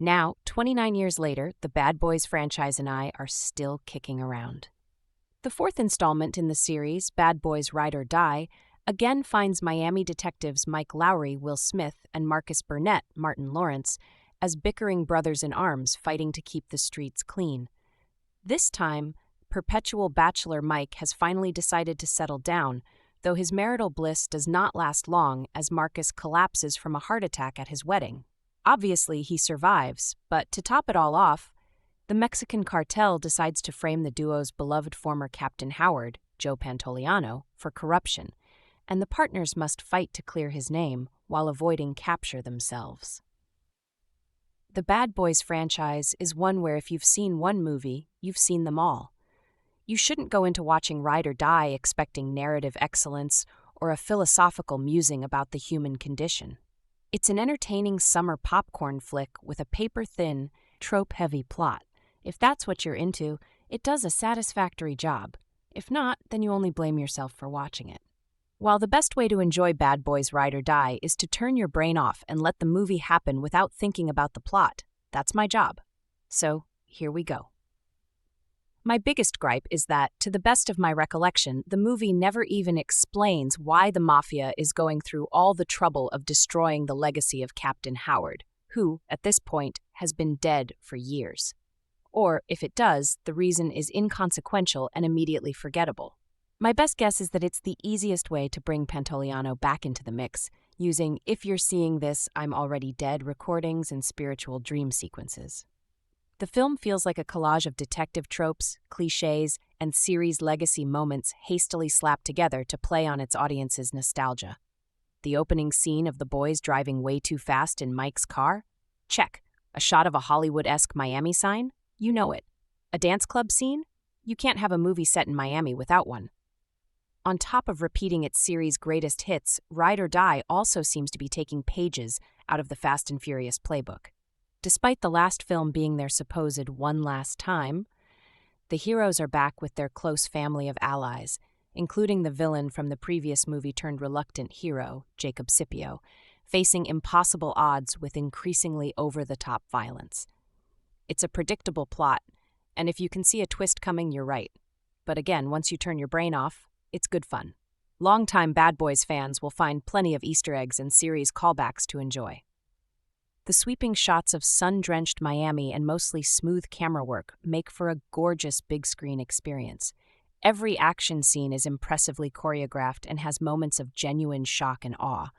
Now, 29 years later, the Bad Boys franchise and I are still kicking around. The fourth installment in the series, Bad Boys Ride or Die, again finds Miami detectives Mike Lowry, Will Smith, and Marcus Burnett, Martin Lawrence, as bickering brothers-in-arms fighting to keep the streets clean. This time, perpetual bachelor Mike has finally decided to settle down, though his marital bliss does not last long as Marcus collapses from a heart attack at his wedding. Obviously, he survives, but to top it all off, the Mexican cartel decides to frame the duo's beloved former Captain Howard, Joe Pantoliano, for corruption, and the partners must fight to clear his name while avoiding capture themselves. The Bad Boys franchise is one where if you've seen one movie, you've seen them all. You shouldn't go into watching Ride or Die expecting narrative excellence or a philosophical musing about the human condition. It's an entertaining summer popcorn flick with a paper-thin, trope-heavy plot. If that's what you're into, it does a satisfactory job. If not, then you only blame yourself for watching it. While the best way to enjoy Bad Boys Ride or Die is to turn your brain off and let the movie happen without thinking about the plot, that's my job. So, here we go. My biggest gripe is that, to the best of my recollection, the movie never even explains why the Mafia is going through all the trouble of destroying the legacy of Captain Howard, who, at this point, has been dead for years. Or, if it does, the reason is inconsequential and immediately forgettable. My best guess is that it's the easiest way to bring Pantoliano back into the mix, using "If You're Seeing This, I'm Already Dead" recordings and spiritual dream sequences. The film feels like a collage of detective tropes, cliches, and series legacy moments hastily slapped together to play on its audience's nostalgia. The opening scene of the boys driving way too fast in Mike's car? Check. A shot of a Hollywood-esque Miami sign? You know it. A dance club scene? You can't have a movie set in Miami without one. On top of repeating its series' greatest hits, Ride or Die also seems to be taking pages out of the Fast and Furious playbook. Despite the last film being their supposed one last time, the heroes are back with their close family of allies, including the villain from the previous movie turned reluctant hero, Jacob Scipio, facing impossible odds with increasingly over-the-top violence. It's a predictable plot, and if you can see a twist coming, you're right. But again, once you turn your brain off, it's good fun. Longtime Bad Boys fans will find plenty of Easter eggs and series callbacks to enjoy. The sweeping shots of sun-drenched Miami and mostly smooth camera work make for a gorgeous big-screen experience. Every action scene is impressively choreographed and has moments of genuine shock and awe.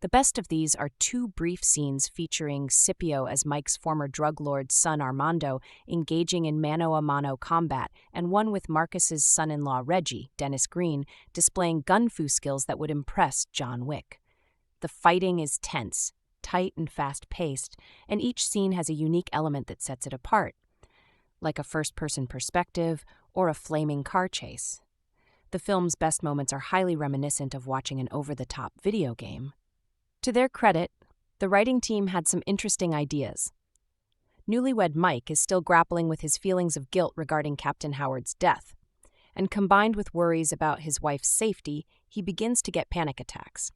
The best of these are two brief scenes featuring Scipio as Mike's former drug lord's son Armando engaging in mano-a-mano combat, and one with Marcus's son-in-law Reggie, Dennis Green, displaying gun fu skills that would impress John Wick. The fighting is tense, tight and fast-paced, and each scene has a unique element that sets it apart, like a first-person perspective or a flaming car chase. The film's best moments are highly reminiscent of watching an over-the-top video game. To their credit, the writing team had some interesting ideas. Newlywed Mike is still grappling with his feelings of guilt regarding Captain Howard's death, and combined with worries about his wife's safety, he begins to get panic attacks.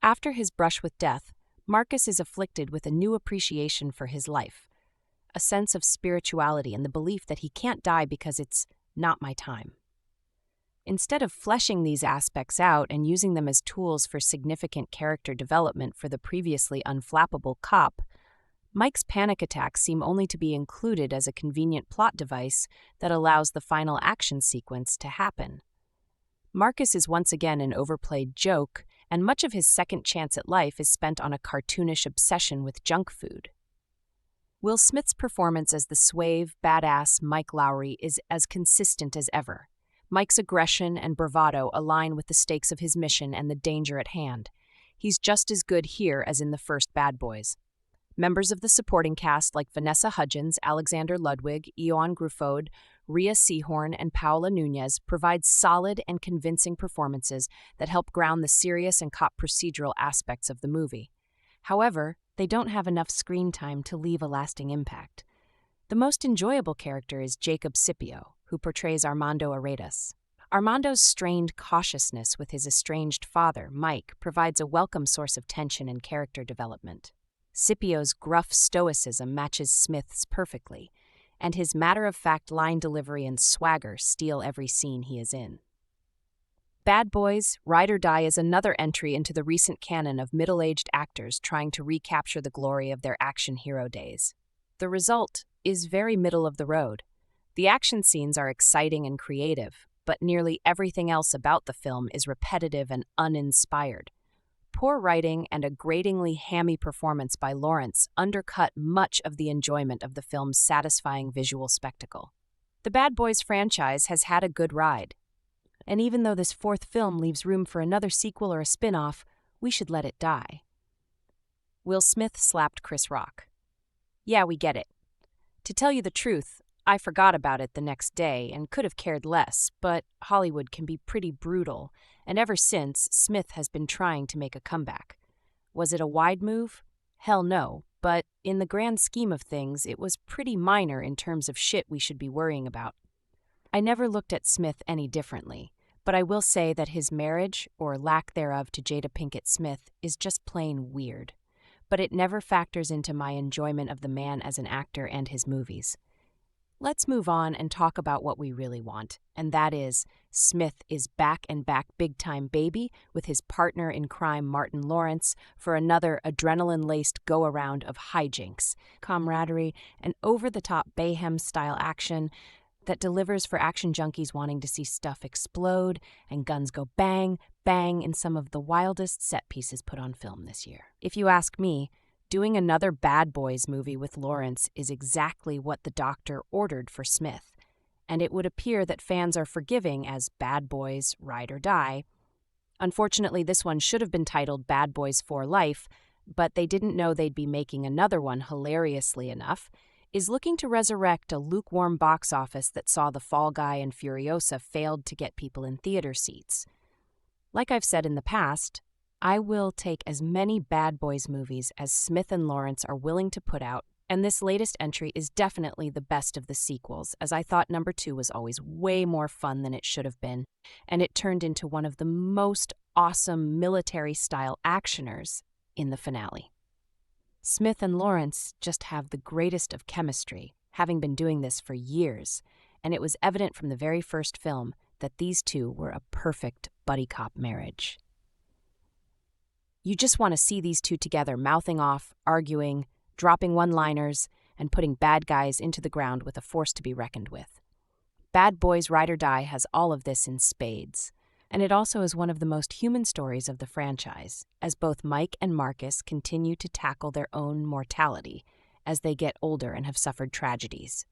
After his brush with death, Marcus is afflicted with a new appreciation for his life, a sense of spirituality and the belief that he can't die because it's not my time. Instead of fleshing these aspects out and using them as tools for significant character development for the previously unflappable cop, Mike's panic attacks seem only to be included as a convenient plot device that allows the final action sequence to happen. Marcus is once again an overplayed joke, and much of his second chance at life is spent on a cartoonish obsession with junk food. Will Smith's performance as the suave, badass Mike Lowry is as consistent as ever. Mike's aggression and bravado align with the stakes of his mission and the danger at hand. He's just as good here as in the first Bad Boys. Members of the supporting cast like Vanessa Hudgens, Alexander Ludwig, Ioan Gruffudd, Rhea Seehorn, and Paola Nunez provide solid and convincing performances that help ground the serious and cop procedural aspects of the movie. However, they don't have enough screen time to leave a lasting impact. The most enjoyable character is Jacob Scipio, who portrays Armando Aredas. Armando's strained cautiousness with his estranged father, Mike, provides a welcome source of tension and character development. Scipio's gruff stoicism matches Smith's perfectly, and his matter-of-fact line delivery and swagger steal every scene he is in. Bad Boys: Ride or Die is another entry into the recent canon of middle-aged actors trying to recapture the glory of their action hero days. The result is very middle of the road. The action scenes are exciting and creative, but nearly everything else about the film is repetitive and uninspired. Poor writing and a gratingly hammy performance by Lawrence undercut much of the enjoyment of the film's satisfying visual spectacle. The Bad Boys franchise has had a good ride, and even though this fourth film leaves room for another sequel or a spin-off, we should let it die. Will Smith slapped Chris Rock. Yeah, we get it. To tell you the truth, I forgot about it the next day and could have cared less, but Hollywood can be pretty brutal, and ever since, Smith has been trying to make a comeback. Was it a wide move? Hell no, but in the grand scheme of things, it was pretty minor in terms of shit we should be worrying about. I never looked at Smith any differently, but I will say that his marriage, or lack thereof, to Jada Pinkett Smith is just plain weird. But it never factors into my enjoyment of the man as an actor and his movies. Let's move on and talk about what we really want, and that is, Smith is back and back big-time baby with his partner in crime Martin Lawrence for another adrenaline-laced go-around of hijinks, camaraderie, and over-the-top Bayhem-style action that delivers for action junkies wanting to see stuff explode and guns go bang, bang in some of the wildest set pieces put on film this year. If you ask me, doing another Bad Boys movie with Lawrence is exactly what the doctor ordered for Smith, and it would appear that fans are forgiving as Bad Boys: Ride or Die. Unfortunately, this one should have been titled Bad Boys for Life, but they didn't know they'd be making another one, hilariously enough, is looking to resurrect a lukewarm box office that saw The Fall Guy and Furiosa failed to get people in theater seats. Like I've said in the past, I will take as many Bad Boys movies as Smith and Lawrence are willing to put out, and this latest entry is definitely the best of the sequels, as I thought number 2 was always way more fun than it should have been, and it turned into one of the most awesome military-style actioners in the finale. Smith and Lawrence just have the greatest of chemistry, having been doing this for years, and it was evident from the very first film that these two were a perfect buddy cop marriage. You just want to see these two together, mouthing off, arguing, dropping one-liners, and putting bad guys into the ground with a force to be reckoned with. Bad Boys Ride or Die has all of this in spades, and it also is one of the most human stories of the franchise, as both Mike and Marcus continue to tackle their own mortality as they get older and have suffered tragedies.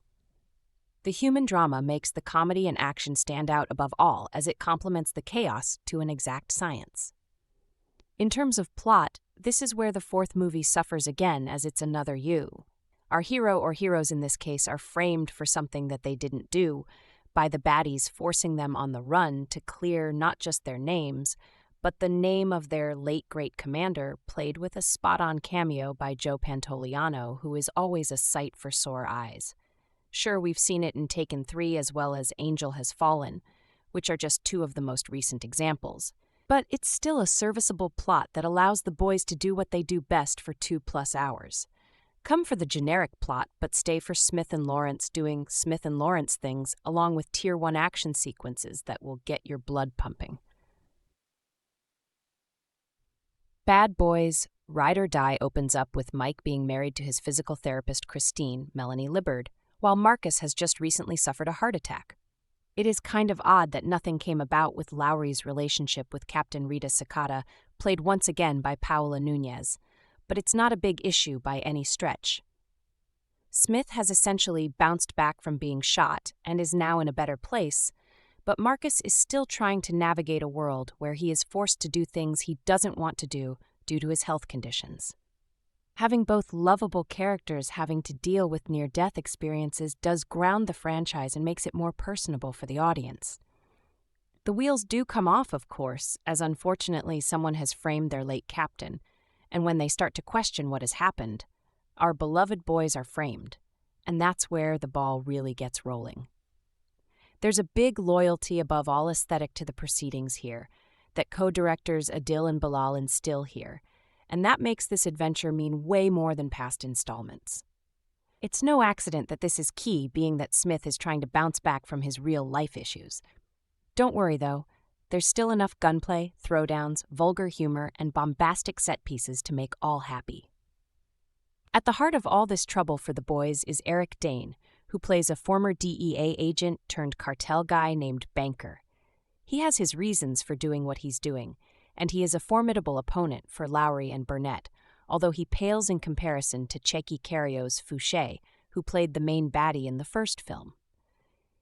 The human drama makes the comedy and action stand out above all, as it complements the chaos to an exact science. In terms of plot, this is where the fourth movie suffers again, as it's another you. Our hero or heroes in this case are framed for something that they didn't do, by the baddies forcing them on the run to clear not just their names, but the name of their late great commander, played with a spot-on cameo by Joe Pantoliano, who is always a sight for sore eyes. Sure, we've seen it in Taken 3 as well as Angel Has Fallen, which are just two of the most recent examples. But it's still a serviceable plot that allows the boys to do what they do best for 2+ hours. Come for the generic plot, but stay for Smith and Lawrence doing Smith and Lawrence things, along with Tier 1 action sequences that will get your blood pumping. Bad Boys Ride or Die opens up with Mike being married to his physical therapist Christine, Melanie Libbard, while Marcus has just recently suffered a heart attack. It is kind of odd that nothing came about with Lowry's relationship with Captain Rita Sakata, played once again by Paola Nunez, but it's not a big issue by any stretch. Smith has essentially bounced back from being shot and is now in a better place, but Marcus is still trying to navigate a world where he is forced to do things he doesn't want to do due to his health conditions. Having both lovable characters having to deal with near-death experiences does ground the franchise and makes it more personable for the audience. The wheels do come off, of course, as unfortunately someone has framed their late captain, and when they start to question what has happened, our beloved boys are framed, and that's where the ball really gets rolling. There's a big loyalty above all aesthetic to the proceedings here that co-directors Adil and Bilall instill here, and that makes this adventure mean way more than past installments. It's no accident that this is key, being that Smith is trying to bounce back from his real-life issues. Don't worry, though. There's still enough gunplay, throwdowns, vulgar humor, and bombastic set pieces to make all happy. At the heart of all this trouble for the boys is Eric Dane, who plays a former DEA agent turned cartel guy named Banker. He has his reasons for doing what he's doing, and he is a formidable opponent for Lowry and Burnett, although he pales in comparison to Checky Carrio's Fouché, who played the main baddie in the first film.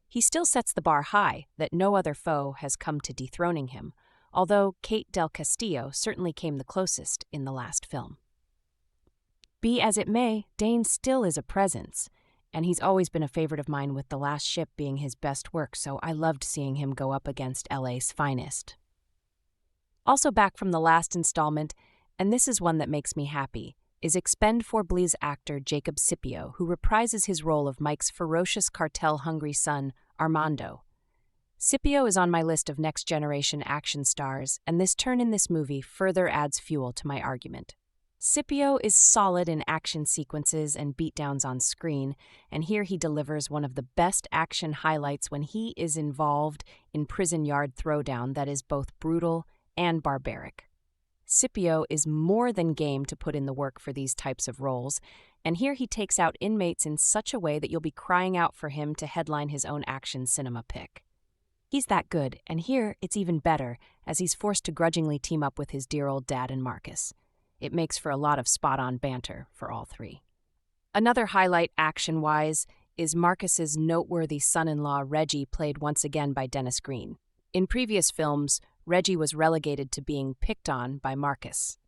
He still sets the bar high that no other foe has come to dethroning him, although Kate Del Castillo certainly came the closest in the last film. Be as it may, Dane still is a presence, and he's always been a favorite of mine, with The Last Ship being his best work, so I loved seeing him go up against LA's finest. Also back from the last installment, and this is one that makes me happy, is Expend4bles actor Jacob Scipio, who reprises his role of Mike's ferocious cartel-hungry son, Armando. Scipio is on my list of next-generation action stars, and this turn in this movie further adds fuel to my argument. Scipio is solid in action sequences and beatdowns on screen, and here he delivers one of the best action highlights when he is involved in prison yard throwdown that is both brutal and barbaric. Scipio is more than game to put in the work for these types of roles, and here he takes out inmates in such a way that you'll be crying out for him to headline his own action cinema pick. He's that good, and here it's even better, as he's forced to grudgingly team up with his dear old dad and Marcus. It makes for a lot of spot-on banter for all three. Another highlight action-wise is Marcus's noteworthy son-in-law Reggie, played once again by Dennis Green. In previous films, Reggie was relegated to being picked on by Marcus.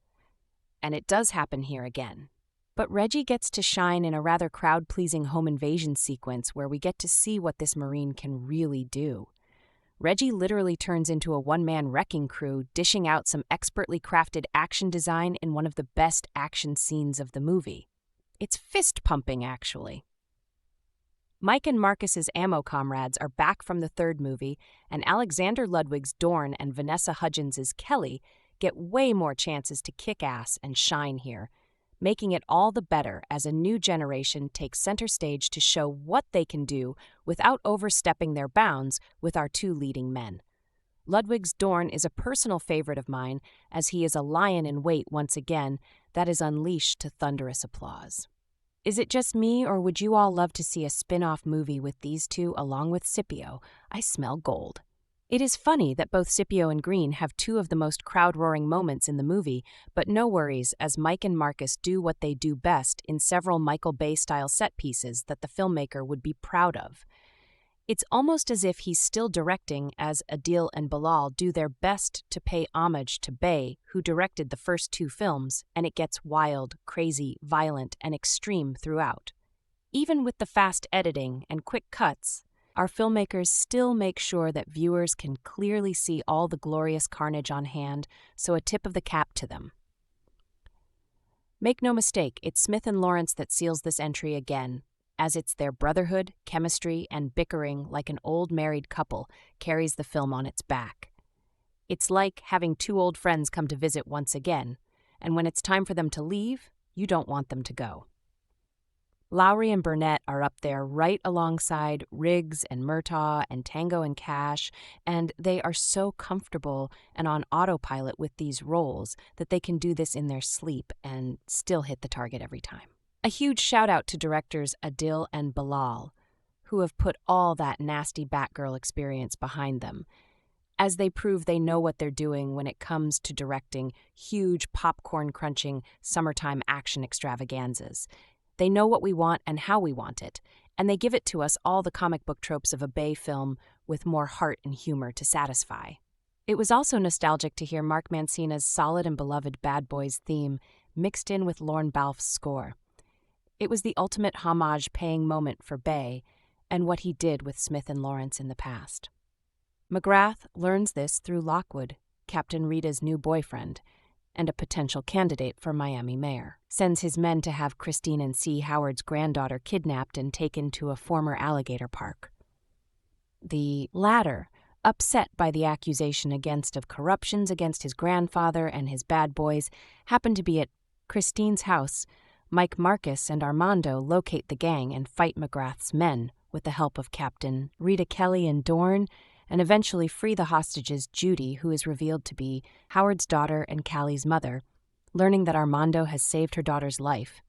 And it does happen here again. But Reggie gets to shine in a rather crowd-pleasing home invasion sequence where we get to see what this Marine can really do. Reggie literally turns into a one-man wrecking crew, dishing out some expertly crafted action design in one of the best action scenes of the movie. It's fist-pumping, actually. Mike and Marcus's ammo comrades are back from the third movie, and Alexander Ludwig's Dorn and Vanessa Hudgens' Kelly get way more chances to kick ass and shine here, making it all the better as a new generation takes center stage to show what they can do without overstepping their bounds with our two leading men. Ludwig's Dorn is a personal favorite of mine, as he is a lion in wait once again that is unleashed to thunderous applause. Is it just me, or would you all love to see a spin-off movie with these two along with Scipio? I smell gold. It is funny that both Scipio and Green have two of the most crowd-roaring moments in the movie, but no worries, as Mike and Marcus do what they do best in several Michael Bay-style set pieces that the filmmaker would be proud of. It's almost as if he's still directing as Adil and Bilall do their best to pay homage to Bay, who directed the first two films, and it gets wild, crazy, violent, and extreme throughout. Even with the fast editing and quick cuts, our filmmakers still make sure that viewers can clearly see all the glorious carnage on hand, so a tip of the cap to them. Make no mistake, it's Smith and Lawrence that seals this entry again, as it's their brotherhood, chemistry, and bickering like an old married couple carries the film on its back. It's like having two old friends come to visit once again, and when it's time for them to leave, you don't want them to go. Lowry and Burnett are up there right alongside Riggs and Murtaugh and Tango and Cash, and they are so comfortable and on autopilot with these roles that they can do this in their sleep and still hit the target every time. A huge shout-out to directors Adil and Bilall, who have put all that nasty Batgirl experience behind them, as they prove they know what they're doing when it comes to directing huge popcorn-crunching summertime action extravaganzas. They know what we want and how we want it, and they give it to us all the comic book tropes of a Bay film with more heart and humor to satisfy. It was also nostalgic to hear Mark Mancina's solid and beloved Bad Boys theme mixed in with Lorne Balfe's score. It was the ultimate homage-paying moment for Bay and what he did with Smith and Lawrence in the past. McGrath learns this through Lockwood, Captain Rita's new boyfriend, and a potential candidate for Miami mayor. Sends his men to have Christine and C. Howard's granddaughter kidnapped and taken to a former alligator park. The latter, upset by the accusation of corruptions against his grandfather and his bad boys, happened to be at Christine's house. Mike Marcus and Armando locate the gang and fight McGrath's men with the help of Captain Rita Kelly and Dorn, and eventually free the hostages Judy, who is revealed to be Howard's daughter and Callie's mother, learning that Armando has saved her daughter's life.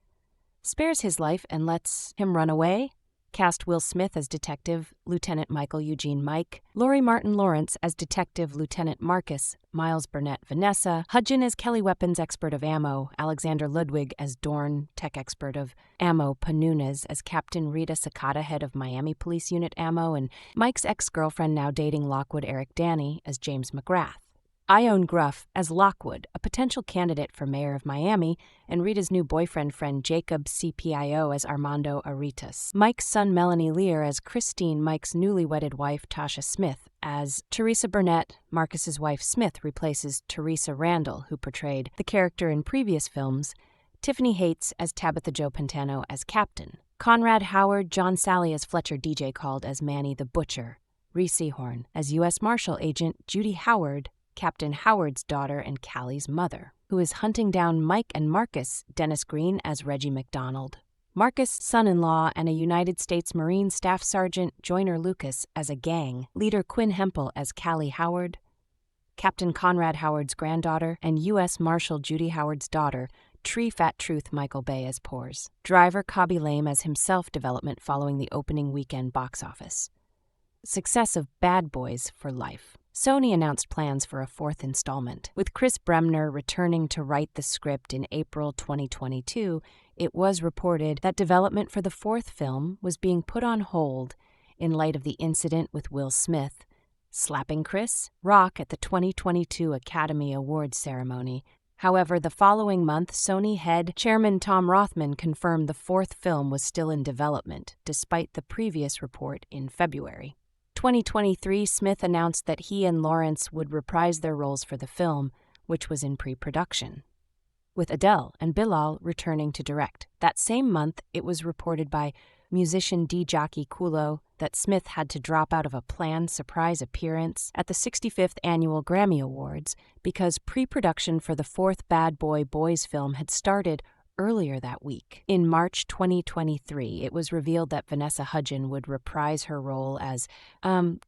Spares his life and lets him run away? Cast Will Smith as Detective Lieutenant Michael Eugene Mike, Laurie Martin Lawrence as Detective Lieutenant Marcus, Miles Burnett Vanessa, Hudgens as Kelly Weapons Expert of Ammo, Alexander Ludwig as Dorn Tech Expert of Ammo, Panunas as Captain Rita Sakata, head of Miami Police Unit Ammo, and Mike's ex-girlfriend now dating Lockwood Eric Danny as James McGrath. Ione Gruff as Lockwood, a potential candidate for mayor of Miami, and Rita's new boyfriend friend Jacob CPIO as Armando Aritas. Mike's son Melanie Lear as Christine, Mike's newly wedded wife Tasha Smith as Teresa Burnett. Marcus's wife Smith replaces Teresa Randall, who portrayed the character in previous films. Tiffany Hates as Tabitha Jo Pantano as Captain. Conrad Howard, John Sally as Fletcher DJ called as Manny the Butcher. Reese Seahorn as U.S. Marshal Agent Judy Howard, Captain Howard's daughter and Callie's mother, who is hunting down Mike and Marcus. Dennis Green as Reggie McDonald. Marcus' son-in-law and a United States Marine Staff Sergeant Joyner Lucas as a gang. Leader Quinn Hempel as Callie Howard. Captain Conrad Howard's granddaughter and U.S. Marshal Judy Howard's daughter. Tree Fat Truth Michael Bay as Pores. Driver Cobby Lame as himself development following the opening weekend box office. Success of Bad Boys for life. Sony announced plans for a fourth installment. With Chris Bremner returning to write the script in April 2022, it was reported that development for the fourth film was being put on hold in light of the incident with Will Smith slapping Chris Rock at the 2022 Academy Awards ceremony. However, the following month, Sony head chairman Tom Rothman confirmed the fourth film was still in development, despite the previous report in February. 2023, Smith announced that he and Lawrence would reprise their roles for the film, which was in pre-production, with Adil and Bilall returning to direct. That same month, it was reported by musician D-jockey Kulo that Smith had to drop out of a planned surprise appearance at the 65th Annual Grammy Awards because pre-production for the fourth Bad Boy Boys film had started earlier that week. In March 2023, it was revealed that Vanessa Hudgens would reprise her role as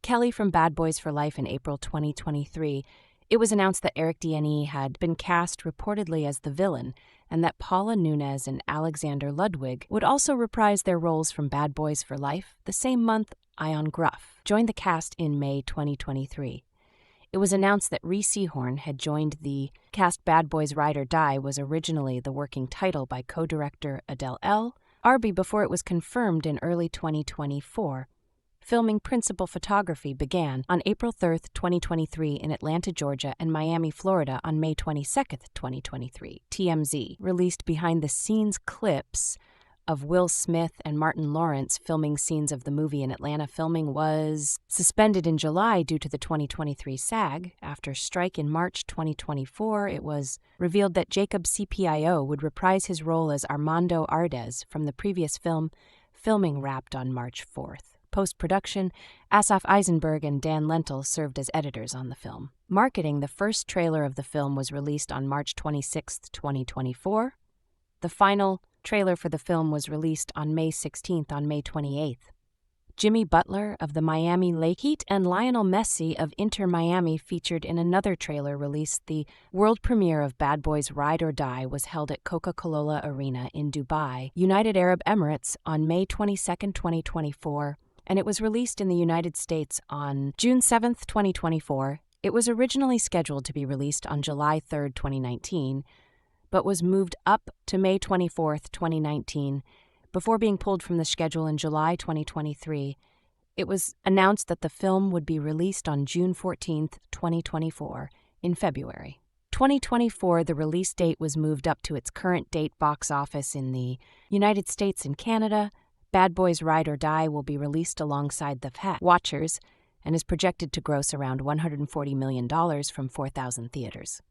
Kelly from Bad Boys for Life in April 2023. It was announced that Eric D.N.E. had been cast reportedly as the villain, and that Paula Nunes and Alexander Ludwig would also reprise their roles from Bad Boys for Life. The same month, Ion Gruff joined the cast in May 2023. It was announced that Rhys Seehorn had joined the cast. Bad Boys Ride or Die was originally the working title by co-director Adil Arbi before it was confirmed in early 2024. Filming principal photography began on April 3, 2023 in Atlanta, Georgia and Miami, Florida on May 22, 2023. TMZ released behind-the-scenes clips of Will Smith and Martin Lawrence filming scenes of the movie in Atlanta. Filming was suspended in July due to the 2023 SAG. After strike in March 2024, it was revealed that Jacob CPIO would reprise his role as Armando Ardez from the previous film. Filming wrapped on March 4th. Post-production, Asaf Eisenberg and Dan Lentil served as editors on the film. Marketing: the first trailer of the film was released on March 26, 2024. The final trailer for the film was released on May 16th. On May 28th, Jimmy Butler of the Miami Lake Heat and Lionel Messi of Inter Miami featured in another trailer released. The world premiere of Bad Boys Ride or Die was held at Coca-Cola Arena in Dubai, United Arab Emirates on May 22, 2024. And it was released in the United States on June 7, 2024. It was originally scheduled to be released on July 3, 2019, but was moved up to May 24, 2019, before being pulled from the schedule in July 2023. It was announced that the film would be released on June 14, 2024, in February 2024. The release date was moved up to its current date. Box office in the United States and Canada. Bad Boys Ride or Die will be released alongside The Watchers and is projected to gross around $140 million from 4,000 theaters.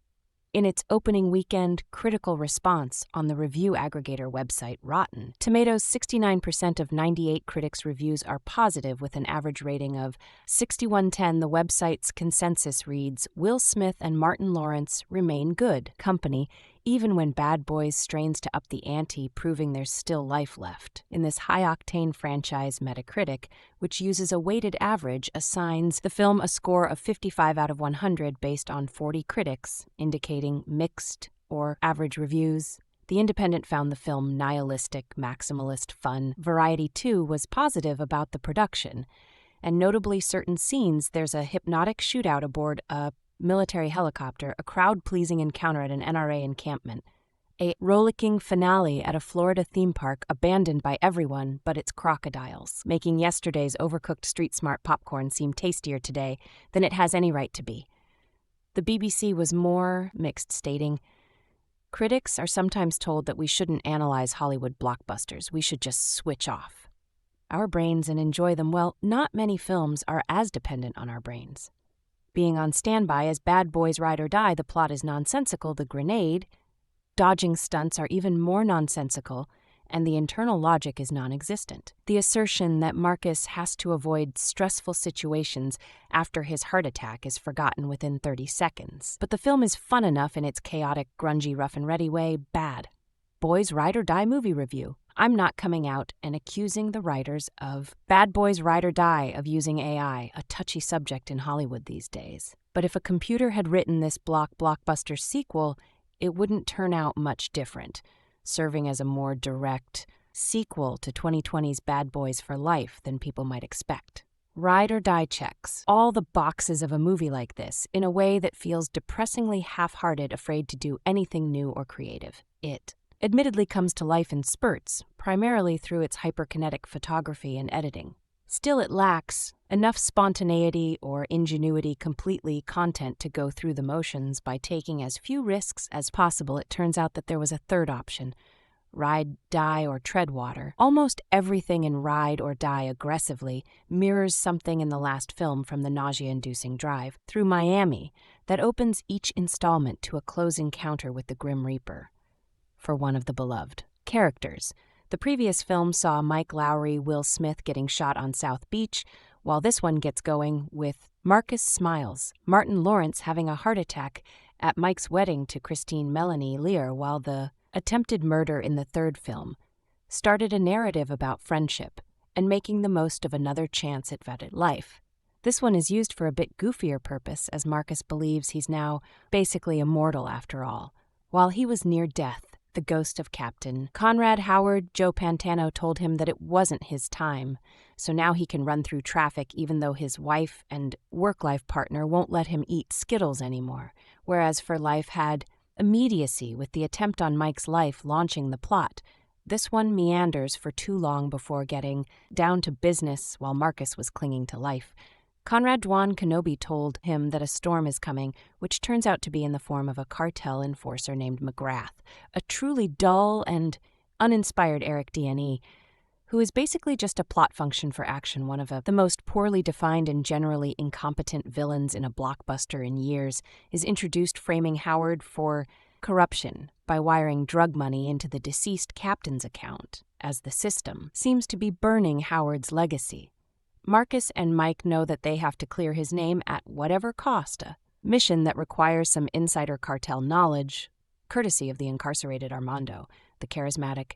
In its opening weekend critical response on the review aggregator website Rotten Tomatoes, 69% of 98 critics' reviews are positive with an average rating of 61/10. The website's consensus reads, Will Smith and Martin Lawrence remain good company even when Bad Boys strains to up the ante, proving there's still life left. In this high-octane franchise, Metacritic, which uses a weighted average, assigns the film a score of 55 out of 100 based on 40 critics, indicating mixed or average reviews. The Independent found the film nihilistic, maximalist fun. Variety, too, was positive about the production, and notably certain scenes. There's a hypnotic shootout aboard a military helicopter, a crowd-pleasing encounter at an NRA encampment, a rollicking finale at a Florida theme park abandoned by everyone but its crocodiles, making yesterday's overcooked street-smart popcorn seem tastier today than it has any right to be. The BBC was more mixed, stating, critics are sometimes told that we shouldn't analyze Hollywood blockbusters, we should just switch off our brains and enjoy them. Well, not many films are as dependent on our brains. Being on standby as Bad Boys Ride or Die, the plot is nonsensical, the grenade dodging stunts are even more nonsensical, and the internal logic is non-existent. The assertion that Marcus has to avoid stressful situations after his heart attack is forgotten within 30 seconds. But the film is fun enough in its chaotic, grungy, rough-and-ready way. Bad Boys Ride or Die movie review. I'm not coming out and accusing the writers of Bad Boys Ride or Die of using AI, a touchy subject in Hollywood these days. But if a computer had written this blockbuster sequel, it wouldn't turn out much different, serving as a more direct sequel to 2020's Bad Boys for Life than people might expect. Ride or Die checks all the boxes of a movie like this in a way that feels depressingly half-hearted, afraid to do anything new or creative. It admittedly comes to life in spurts, primarily through its hyperkinetic photography and editing. Still, it lacks enough spontaneity or ingenuity, completely content to go through the motions by taking as few risks as possible. It turns out that there was a third option: Ride, Die, or Tread Water. Almost everything in Ride or Die aggressively mirrors something in the last film from the nausea-inducing drive through Miami that opens each installment to a close encounter with the Grim Reaper. For one of the beloved characters, The previous film saw Mike Lowry, Will Smith getting shot on South Beach, while this one gets going with Marcus Smiles, Martin Lawrence having a heart attack at Mike's wedding to Christine Melanie Lear, while the attempted murder in the third film started a narrative about friendship and making the most of another chance at vetted life. This one is used for a bit goofier purpose, as Marcus believes he's now basically immortal after all. While he was near death, the ghost of Captain Conrad Howard, Joe Pantano, told him that it wasn't his time, so now he can run through traffic even though his wife and work-life partner won't let him eat Skittles anymore, whereas For Life had immediacy with the attempt on Mike's life launching the plot. This one meanders for too long before getting down to business while Marcus was clinging to life. Conrad Dwan Kenobi told him that a storm is coming, which turns out to be in the form of a cartel enforcer named McGrath, a truly dull and uninspired Eric D&E, who is basically just a plot function for action, one of the most poorly defined and generally incompetent villains in a blockbuster in years, is introduced framing Howard for corruption by wiring drug money into the deceased captain's account, as the system seems to be burning Howard's legacy. Marcus and Mike know that they have to clear his name at whatever cost, a mission that requires some insider cartel knowledge, courtesy of the incarcerated Armando, the charismatic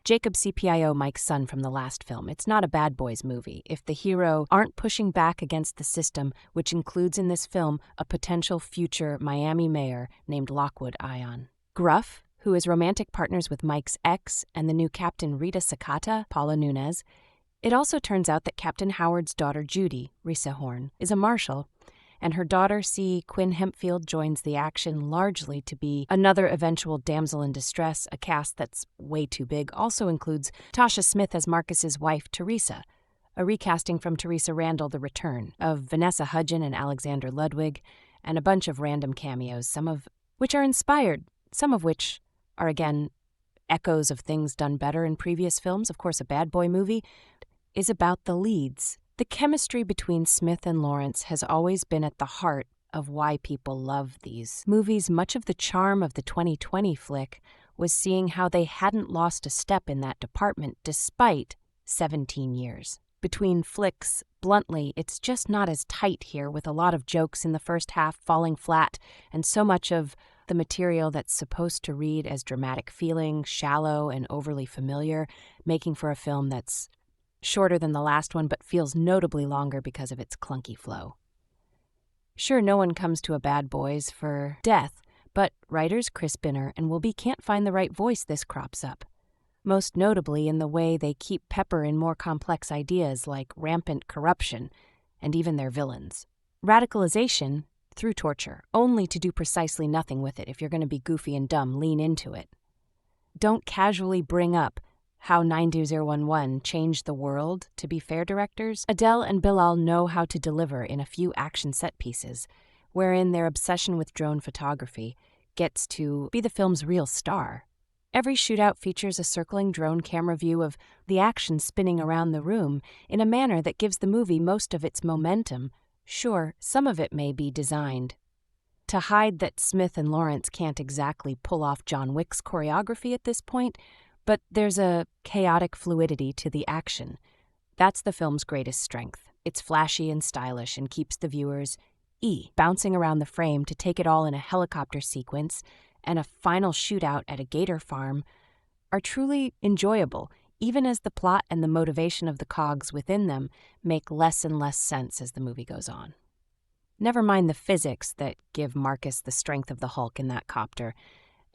Jacob CPIO Mike's son from the last film. It's not a bad boys movie if the hero aren't pushing back against the system, which includes in this film a potential future Miami mayor named Lockwood Ion. Gruff, who is romantic partners with Mike's ex and the new captain Rita Sakata, Paula Nunez. It also turns out that Captain Howard's daughter Judy, Risa Horn, is a marshal, and her daughter C. Quinn Hempfield joins the action largely to be another eventual damsel in distress. A cast that's way too big also includes Tasha Smith as Marcus's wife, Teresa, a recasting from Teresa Randall, The Return, of Vanessa Hudgens and Alexander Ludwig, and a bunch of random cameos, some of which are inspired, some of which are, again, echoes of things done better in previous films. Of course, a bad boy movie is about the leads. The chemistry between Smith and Lawrence has always been at the heart of why people love these movies. Much of the charm of the 2020 flick was seeing how they hadn't lost a step in that department despite 17 years. Between flicks, bluntly, it's just not as tight here, with a lot of jokes in the first half falling flat and so much of the material that's supposed to read as dramatic feeling, shallow and overly familiar, making for a film that's shorter than the last one, but feels notably longer because of its clunky flow. Sure, no one comes to a Bad Boys for death, but writers Chris Binner and Will Be can't find the right voice. This crops up, most notably in the way they keep pepper in more complex ideas like rampant corruption and even their villains. Radicalization through torture, only to do precisely nothing with it. If you're going to be goofy and dumb, lean into it. Don't casually bring up how 92011 changed the world. To be fair, directors, Adil and Bilall know how to deliver in a few action set pieces, wherein their obsession with drone photography gets to be the film's real star. Every shootout features a circling drone camera view of the action spinning around the room in a manner that gives the movie most of its momentum. Sure, some of it may be designed to hide that Smith and Lawrence can't exactly pull off John Wick's choreography at this point, but there's a chaotic fluidity to the action. That's the film's greatest strength. It's flashy and stylish and keeps the viewers bouncing around the frame. To take it all in a helicopter sequence and a final shootout at a gator farm are truly enjoyable, even as the plot and the motivation of the cogs within them make less and less sense as the movie goes on. Never mind the physics that give Marcus the strength of the Hulk in that copter.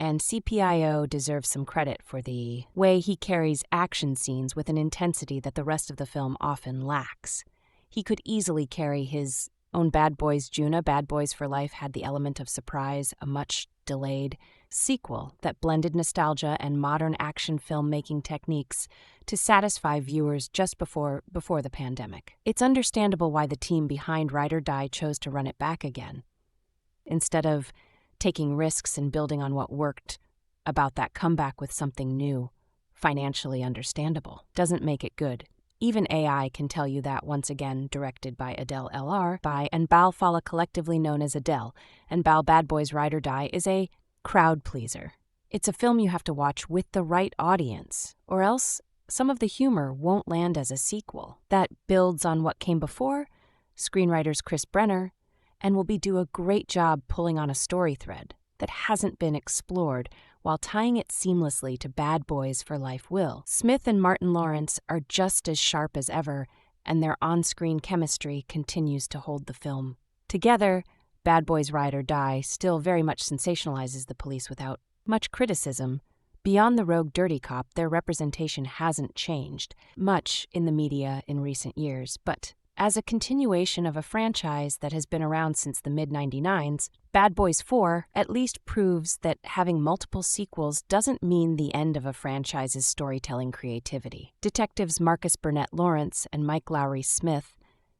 And CPIO deserves some credit for the way he carries action scenes with an intensity that the rest of the film often lacks. He could easily carry his own Bad Boys Juna. Bad Boys for Life had the element of surprise, a much-delayed sequel that blended nostalgia and modern action filmmaking techniques to satisfy viewers just before the pandemic. It's understandable why the team behind Ride or Die chose to run it back again. Instead of taking risks and building on what worked about that comeback with something new, financially understandable, doesn't make it good. Even AI can tell you that. Once again, directed by Adil LR and Beall Fala, collectively known as Adil, and Beall Bad Boys Ride or Die is a crowd pleaser. It's a film you have to watch with the right audience, or else some of the humor won't land as a sequel. That builds on what came before, screenwriters Chris Bremner, and will do a great job pulling on a story thread that hasn't been explored while tying it seamlessly to Bad Boys for Life will. Smith and Martin Lawrence are just as sharp as ever, and their on-screen chemistry continues to hold the film. Together, Bad Boys Ride or Die still very much sensationalizes the police without much criticism. Beyond the rogue dirty cop, their representation hasn't changed much in the media in recent years, but as a continuation of a franchise that has been around since the mid-'99s, Bad Boys 4 at least proves that having multiple sequels doesn't mean the end of a franchise's storytelling creativity. Detectives Marcus Burnett Lawrence and Mike Lowry Smith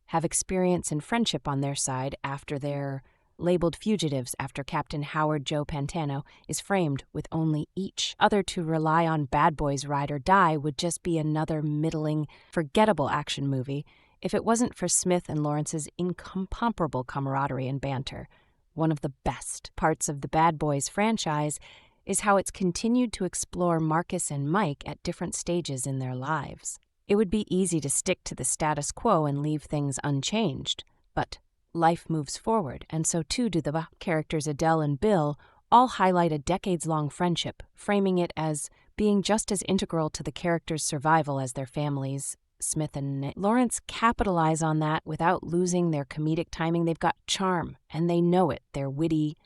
have experience and friendship on their side after they're labeled fugitives after Captain Howard Joe Pantano is framed, with only each other to rely on. Bad Boys Ride or Die would just be another middling, forgettable action movie if it wasn't for Smith and Lawrence's incomparable camaraderie and banter. One of the best parts of the Bad Boys franchise is how it's continued to explore Marcus and Mike at different stages in their lives. It would be easy to stick to the status quo and leave things unchanged, but life moves forward, and so too do the characters Adil and Beall, all highlight a decades-long friendship, framing it as being just as integral to the characters' survival as their families. Smith and Lawrence capitalize on that without losing their comedic timing. They've got charm, and they know it. Their witty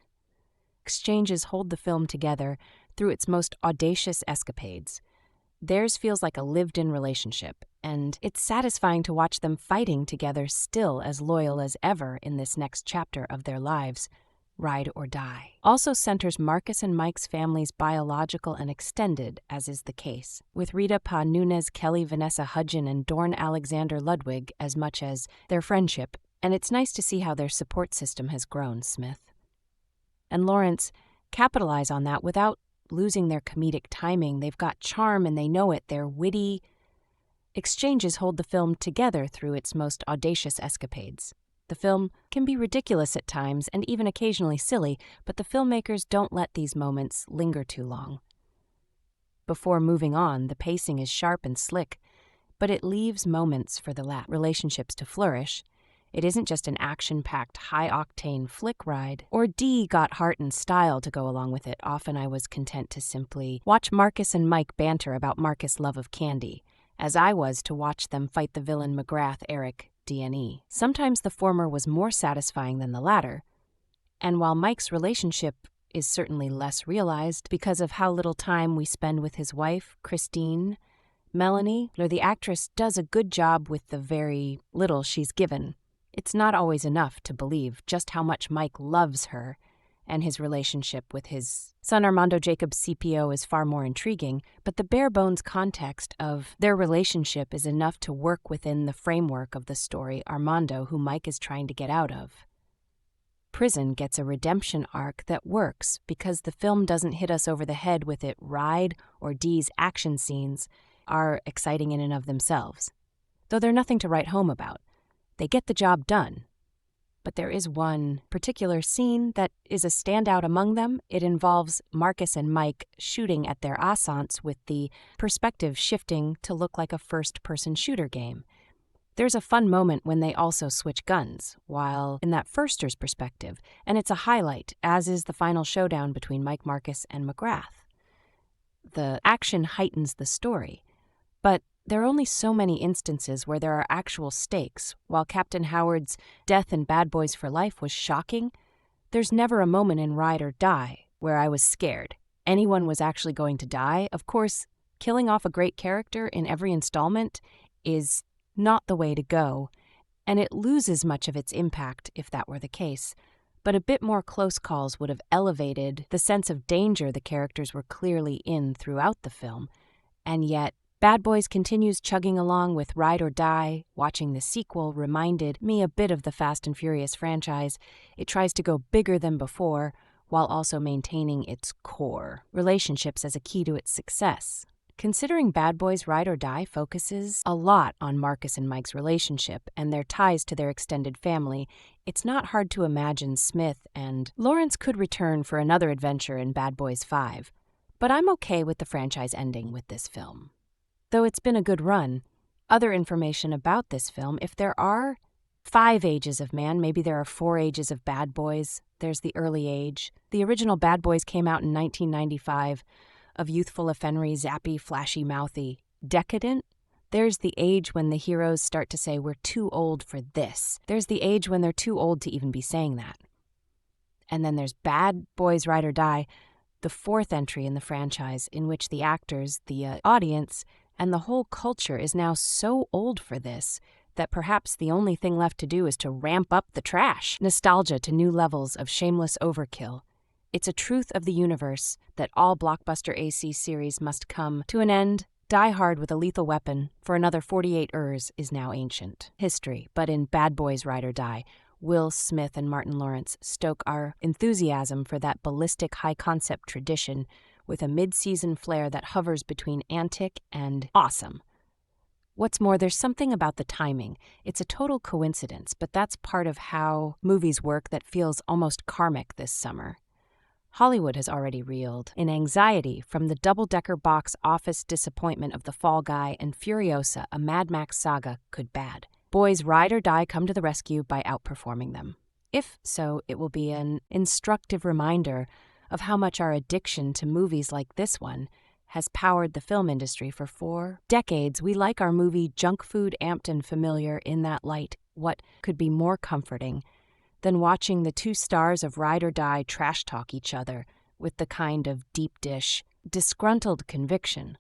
exchanges hold the film together through its most audacious escapades. Theirs feels like a lived-in relationship, and it's satisfying to watch them fighting together, still as loyal as ever in this next chapter of their lives. Ride or Die also centers Marcus and Mike's families, biological and extended, as is the case, with Rita Pa Nunez, Kelly Vanessa Hudgens, and Dorn Alexander Ludwig as much as their friendship, and it's nice to see how their support system has grown. Smith and Lawrence capitalize on that without losing their comedic timing. They've got charm, and they know it. Their witty exchanges hold the film together through its most audacious escapades. The film can be ridiculous at times and even occasionally silly, but the filmmakers don't let these moments linger too long. Before moving on, the pacing is sharp and slick, but it leaves moments for the relationships to flourish. It isn't just an action-packed, high-octane flick ride. Or D got heart and style to go along with it. Often I was content to simply watch Marcus and Mike banter about Marcus' love of candy, as I was to watch them fight the villain McGrath Eric D&E. Sometimes the former was more satisfying than the latter, and while Mike's relationship is certainly less realized because of how little time we spend with his wife, Christine, Melanie, the actress does a good job with the very little she's given. It's not always enough to believe just how much Mike loves her, and his relationship with his son Armando Jacobs CPO is far more intriguing, but the bare-bones context of their relationship is enough to work within the framework of the story Armando, who Mike is trying to get out of. Prison gets a redemption arc that works because the film doesn't hit us over the head with it. Ride or D's action scenes are exciting in and of themselves, though they're nothing to write home about. They get the job done. But there is one particular scene that is a standout among them. It involves Marcus and Mike shooting at their assants with the perspective shifting to look like a first-person shooter game. There's a fun moment when they also switch guns, while in that firster's perspective, and it's a highlight, as is the final showdown between Mike Marcus and McGrath. The action heightens the story, but there are only so many instances where there are actual stakes. While Captain Howard's death in Bad Boys for Life was shocking, there's never a moment in Ride or Die where I was scared anyone was actually going to die. Of course, killing off a great character in every installment is not the way to go, and it loses much of its impact if that were the case. But a bit more close calls would have elevated the sense of danger the characters were clearly in throughout the film, and yet Bad Boys continues chugging along with Ride or Die. Watching the sequel reminded me a bit of the Fast and Furious franchise. It tries to go bigger than before, while also maintaining its core relationships as a key to its success. Considering Bad Boys Ride or Die focuses a lot on Marcus and Mike's relationship and their ties to their extended family, it's not hard to imagine Smith and Lawrence could return for another adventure in Bad Boys 5. But I'm okay with the franchise ending with this film. Though it's been a good run, other information about this film, if there are 5 ages of man, maybe there are 4 ages of bad boys. There's the early age. The original Bad Boys came out in 1995, of youthful effenery, zappy, flashy, mouthy. Decadent? There's the age when the heroes start to say, we're too old for this. There's the age when they're too old to even be saying that. And then there's Bad Boys Ride or Die, the 4th entry in the franchise, in which the actors, the audience, and the whole culture is now so old for this that perhaps the only thing left to do is to ramp up the trash. Nostalgia to new levels of shameless overkill. It's a truth of the universe that all blockbuster AC series must come to an end. Die Hard with a lethal weapon for another 48 years is now ancient history. But in Bad Boys Ride or Die, Will Smith and Martin Lawrence stoke our enthusiasm for that ballistic high-concept tradition with a mid-season flair that hovers between antic and awesome. What's more, there's something about the timing. It's a total coincidence, but that's part of how movies work that feels almost karmic this summer. Hollywood has already reeled in anxiety from the double-decker box office disappointment of The Fall Guy and Furiosa, a Mad Max saga, could bad. Boys Ride or Die come to the rescue by outperforming them. If so, it will be an instructive reminder of how much our addiction to movies like this one has powered the film industry for 4 decades. We like our movie junk food amped and familiar in that light. What could be more comforting than watching the 2 stars of Ride or Die trash talk each other with the kind of deep dish, disgruntled conviction?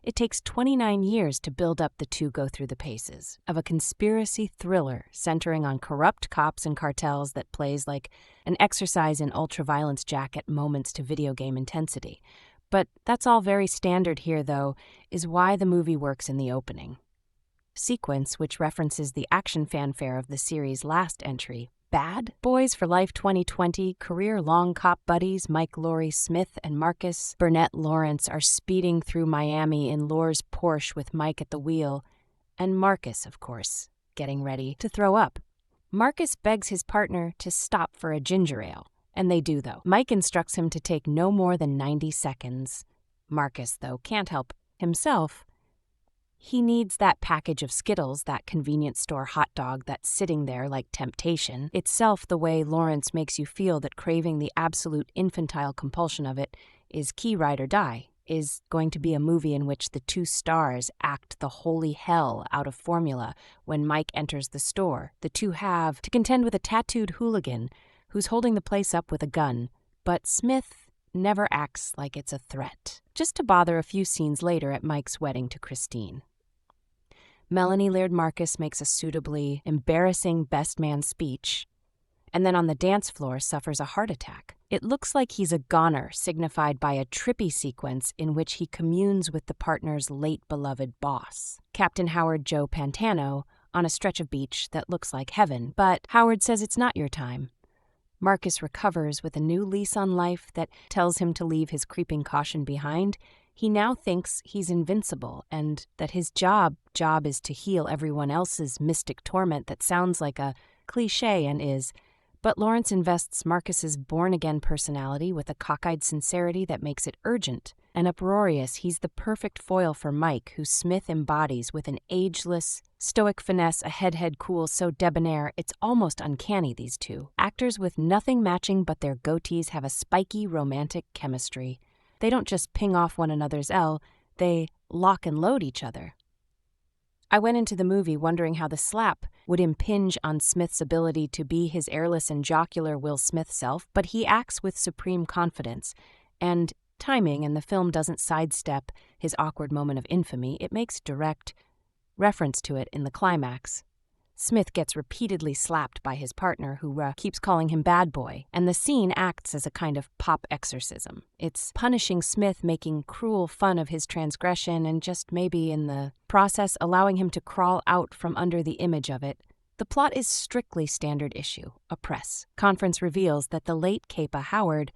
It takes 29 years to build up the 2 go through the paces of a conspiracy thriller centering on corrupt cops and cartels that plays like an exercise in ultraviolence jack at moments to video game intensity. But that's all very standard here, though, is why the movie works in the opening sequence, which references the action fanfare of the series' last entry. Bad Boys for Life 2020 career-long cop buddies Mike Laurie Smith and Marcus Burnett Lawrence are speeding through Miami in Laure's Porsche with Mike at the wheel, and Marcus, of course, getting ready to throw up. Marcus begs his partner to stop for a ginger ale, and they do, though. Mike instructs him to take no more than 90 seconds. Marcus, though, can't help himself. He needs that package of Skittles, that convenience store hot dog that's sitting there like temptation. Itself the way Lawrence makes you feel that craving the absolute infantile compulsion of it is key. Ride or Die is going to be a movie in which the 2 stars act the holy hell out of formula when Mike enters the store. The 2 have to contend with a tattooed hooligan who's holding the place up with a gun, but Smith never acts like it's a threat, just to bother a few scenes later at Mike's wedding to Christine. Melanie Laird Marcus makes a suitably embarrassing best man speech, and then on the dance floor suffers a heart attack. It looks like he's a goner, signified by a trippy sequence in which he communes with the partner's late beloved boss, Captain Howard Joe Pantano, on a stretch of beach that looks like heaven, but Howard says it's not your time. Marcus recovers with a new lease on life that tells him to leave his creeping caution behind. He now thinks he's invincible and that his job is to heal everyone else's mystic torment. That sounds like a cliche and is, but Lawrence invests Marcus's born-again personality with a cockeyed sincerity that makes it urgent and uproarious. He's the perfect foil for Mike, who Smith embodies with an ageless, stoic finesse, a head cool so debonair it's almost uncanny. These 2 actors with nothing matching but their goatees have a spiky romantic chemistry. They don't just ping off one another's L, they lock and load each other. I went into the movie wondering how the slap would impinge on Smith's ability to be his airless and jocular Will Smith self, but he acts with supreme confidence and timing, and the film doesn't sidestep his awkward moment of infamy. It makes direct reference to it in the climax. Smith gets repeatedly slapped by his partner, who keeps calling him bad boy, and the scene acts as a kind of pop exorcism. It's punishing Smith, making cruel fun of his transgression, and just maybe in the process allowing him to crawl out from under the image of it. The plot is strictly standard issue. A press conference reveals that the late Capa Howard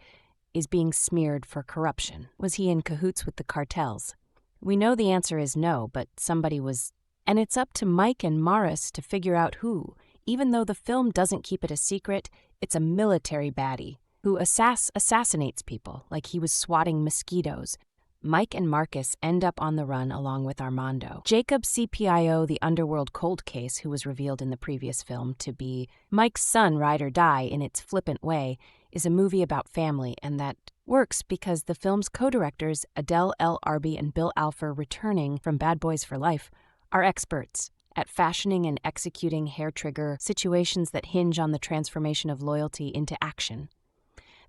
is being smeared for corruption. Was he in cahoots with the cartels? We know the answer is no, but somebody was. And it's up to Mike and Morris to figure out who. Even though the film doesn't keep it a secret, it's a military baddie. who assassinates people like he was swatting mosquitoes. Mike and Marcus end up on the run along with Armando. Jacob CPIO, the underworld cold case who was revealed in the previous film to be Mike's son, Ride or Die, in its flippant way, is a movie about family, and that works because the film's co-directors, Adil L. Arbi and Bill Alfer, returning from Bad Boys for Life, are experts at fashioning and executing hair-trigger situations that hinge on the transformation of loyalty into action.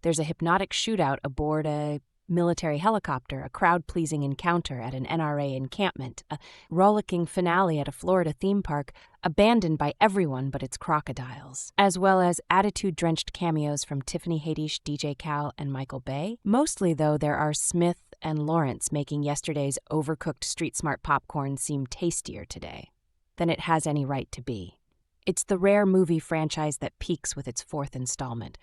There's a hypnotic shootout aboard a military helicopter, a crowd-pleasing encounter at an NRA encampment, a rollicking finale at a Florida theme park abandoned by everyone but its crocodiles, as well as attitude-drenched cameos from Tiffany Haddish, DJ Khaled, and Michael Bay. Mostly, though, there are Smith and Lawrence making yesterday's overcooked street-smart popcorn seem tastier today than it has any right to be. It's the rare movie franchise that peaks with its fourth installment.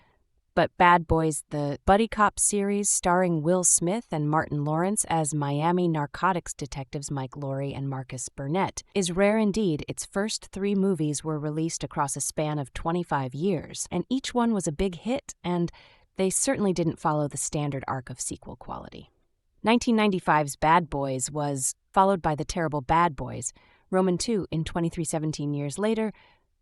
But Bad Boys, the buddy cop series starring Will Smith and Martin Lawrence as Miami narcotics detectives Mike Lowry and Marcus Burnett, is rare indeed. Its first 3 movies were released across a span of 25 years, and each one was a big hit, and they certainly didn't follow the standard arc of sequel quality. 1995's Bad Boys was followed by the terrible Bad Boys, Roman II in 2317 years later.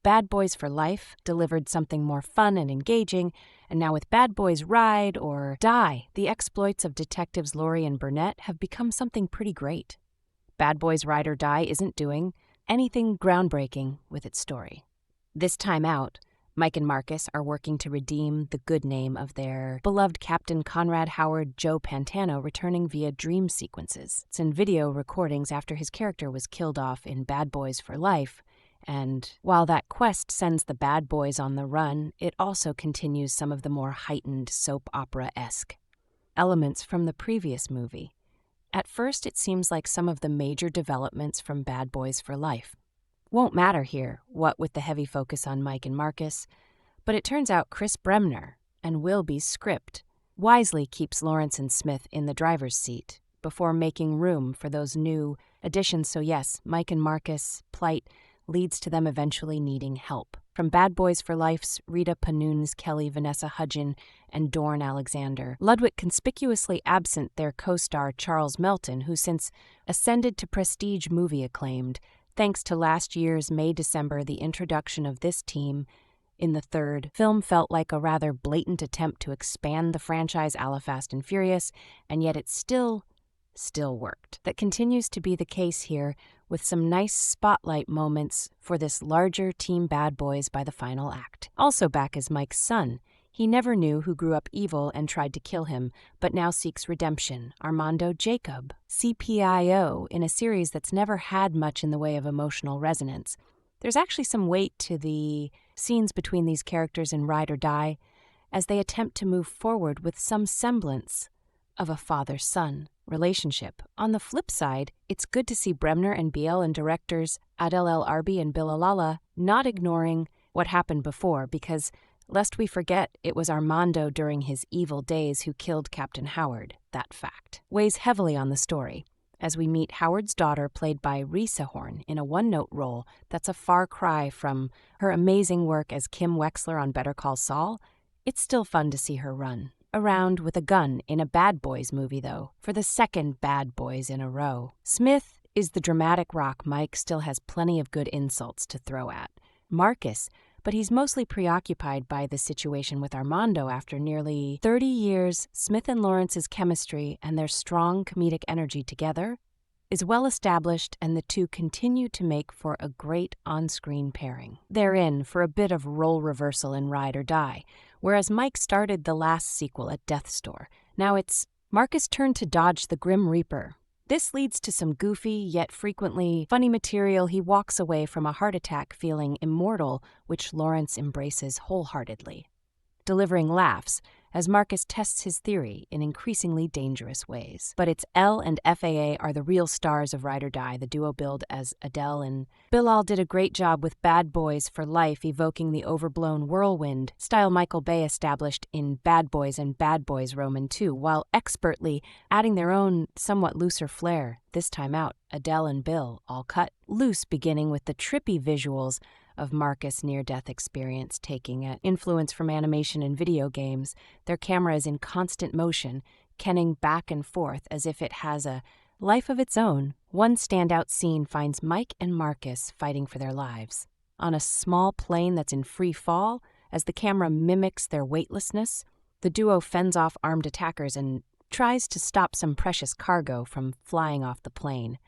Bad Boys for Life delivered something more fun and engaging, and now with Bad Boys Ride or Die, the exploits of detectives Lowry and Burnett have become something pretty great. Bad Boys Ride or Die isn't doing anything groundbreaking with its story. This time out, Mike and Marcus are working to redeem the good name of their beloved Captain Conrad Howard Joe Pantano, returning via dream sequences. It's in video recordings after his character was killed off in Bad Boys for Life. And while that quest sends the bad boys on the run, it also continues some of the more heightened soap opera-esque elements from the previous movie. At first, it seems like some of the major developments from Bad Boys for Life won't matter here, what with the heavy focus on Mike and Marcus, but it turns out Chris Bremner and Wilby's script wisely keeps Lawrence and Smith in the driver's seat before making room for those new additions. So yes, Mike and Marcus' plight leads to them eventually needing help. From Bad Boys for Life's Rita Panoons Kelly, Vanessa Hudgens, and Dorn Alexander, Ludwig conspicuously absent their co-star Charles Melton, who since ascended to prestige movie acclaimed, thanks to last year's May-December, the introduction of this team in the third film felt like a rather blatant attempt to expand the franchise a la Fast and Furious, and yet it still worked. That continues to be the case here, with some nice spotlight moments for this larger Team Bad Boys by the final act. Also back as Mike's son, he never knew who grew up evil and tried to kill him, but now seeks redemption, Armando Jacob, CPIO, in a series that's never had much in the way of emotional resonance. There's actually some weight to the scenes between these characters in Ride or Die as they attempt to move forward with some semblance of a father-son relationship. On the flip side, it's good to see Bremner and Beall and directors Adil L. Arbi and Bilall not ignoring what happened before, because lest we forget, it was Armando during his evil days who killed Captain Howard. That fact weighs heavily on the story, as we meet Howard's daughter, played by Risa Horn, in a one-note role that's a far cry from her amazing work as Kim Wexler on Better Call Saul. It's still fun to see her run around with a gun in a Bad Boys movie, though, for the second Bad Boys in a row. Smith is the dramatic rock Mike still has plenty of good insults to throw at. Marcus, but he's mostly preoccupied by the situation with Armando after nearly 30 years. Smith and Lawrence's chemistry and their strong comedic energy together is well established, and the two continue to make for a great on-screen pairing. They're in for a bit of role reversal in Ride or Die. Whereas Mike started the last sequel at Death's Door, now it's Marcus' turn to dodge the Grim Reaper. This leads to some goofy, yet frequently funny material. He walks away from a heart attack feeling immortal, which Lawrence embraces wholeheartedly, delivering laughs as Marcus tests his theory in increasingly dangerous ways. But it's Elle and FAA are the real stars of Ride or Die, the duo billed as Adil and Bilall did a great job with Bad Boys for Life, evoking the overblown whirlwind style Michael Bay established in Bad Boys and Bad Boys Roman II, while expertly adding their own somewhat looser flair. This time out, Adil and Bill all cut loose, beginning with the trippy visuals of Marcus' near-death experience, taking an influence from animation and video games. Their camera is in constant motion, kenning back and forth as if it has a life of its own. One standout scene finds Mike and Marcus fighting for their lives. On a small plane that's in free fall, as the camera mimics their weightlessness, the duo fends off armed attackers and tries to stop some precious cargo from flying off the plane.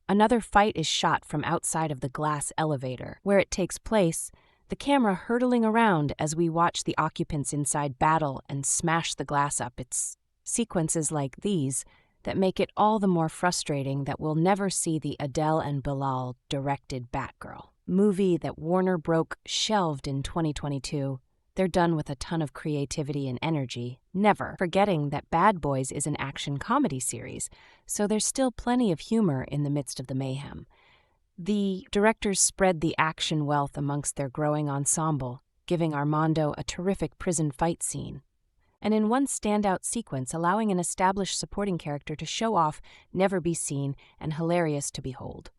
Another fight is shot from outside of the glass elevator. Where it takes place, the camera hurtling around as we watch the occupants inside battle and smash the glass up. It's sequences like these that make it all the more frustrating that we'll never see the Adil and Bilall directed Batgirl movie that Warner shelved in 2022. They're done with a ton of creativity and energy, never forgetting that Bad Boys is an action comedy series, so there's still plenty of humor in the midst of the mayhem. The directors spread the action wealth amongst their growing ensemble, giving Armando a terrific prison fight scene, and in one standout sequence allowing an established supporting character to show off, never be seen, and hilarious to behold.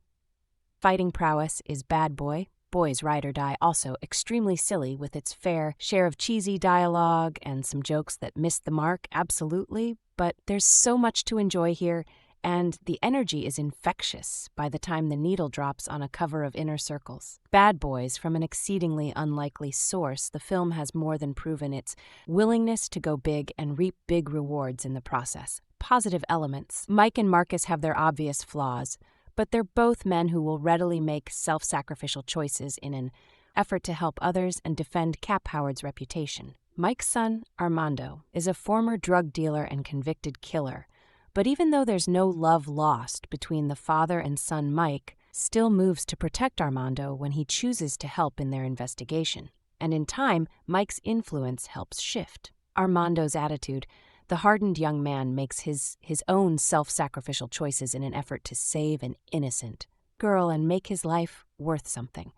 Fighting prowess is Bad Boys Ride or Die, also extremely silly with its fair share of cheesy dialogue and some jokes that missed the mark, absolutely, but there's so much to enjoy here, and the energy is infectious by the time the needle drops on a cover of Inner Circles. Bad Boys, from an exceedingly unlikely source, the film has more than proven its willingness to go big and reap big rewards in the process. Positive elements. Mike and Marcus have their obvious flaws, but they're both men who will readily make self-sacrificial choices in an effort to help others and defend Cap Howard's reputation. Mike's son, Armando, is a former drug dealer and convicted killer, but even though there's no love lost between the father and son, Mike still moves to protect Armando when he chooses to help in their investigation. And in time, Mike's influence helps shift Armando's attitude. The hardened young man makes his own self-sacrificial choices in an effort to save an innocent girl and make his life worth something.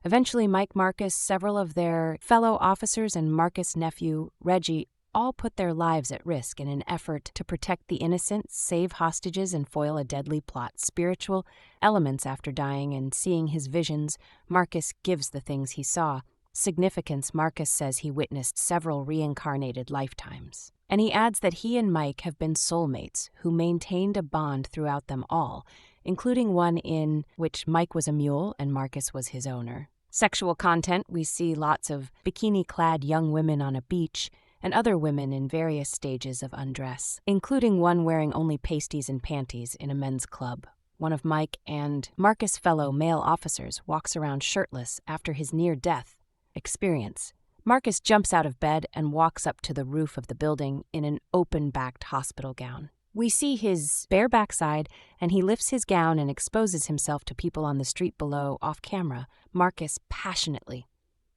Eventually, Mike, Marcus, several of their fellow officers, and Marcus' nephew, Reggie, all put their lives at risk in an effort to protect the innocent, save hostages, and foil a deadly plot. Spiritual elements after dying and seeing his visions, Marcus gives the things he saw. Significance, Marcus says he witnessed several reincarnated lifetimes. And he adds that he and Mike have been soulmates who maintained a bond throughout them all, including one in which Mike was a mule and Marcus was his owner. Sexual content, we see lots of bikini-clad young women on a beach and other women in various stages of undress, including one wearing only pasties and panties in a men's club. One of Mike and Marcus' fellow male officers walks around shirtless after his near-death experience. Marcus jumps out of bed and walks up to the roof of the building in an open-backed hospital gown. We see his bare backside, and he lifts his gown and exposes himself to people on the street below, off camera. Marcus passionately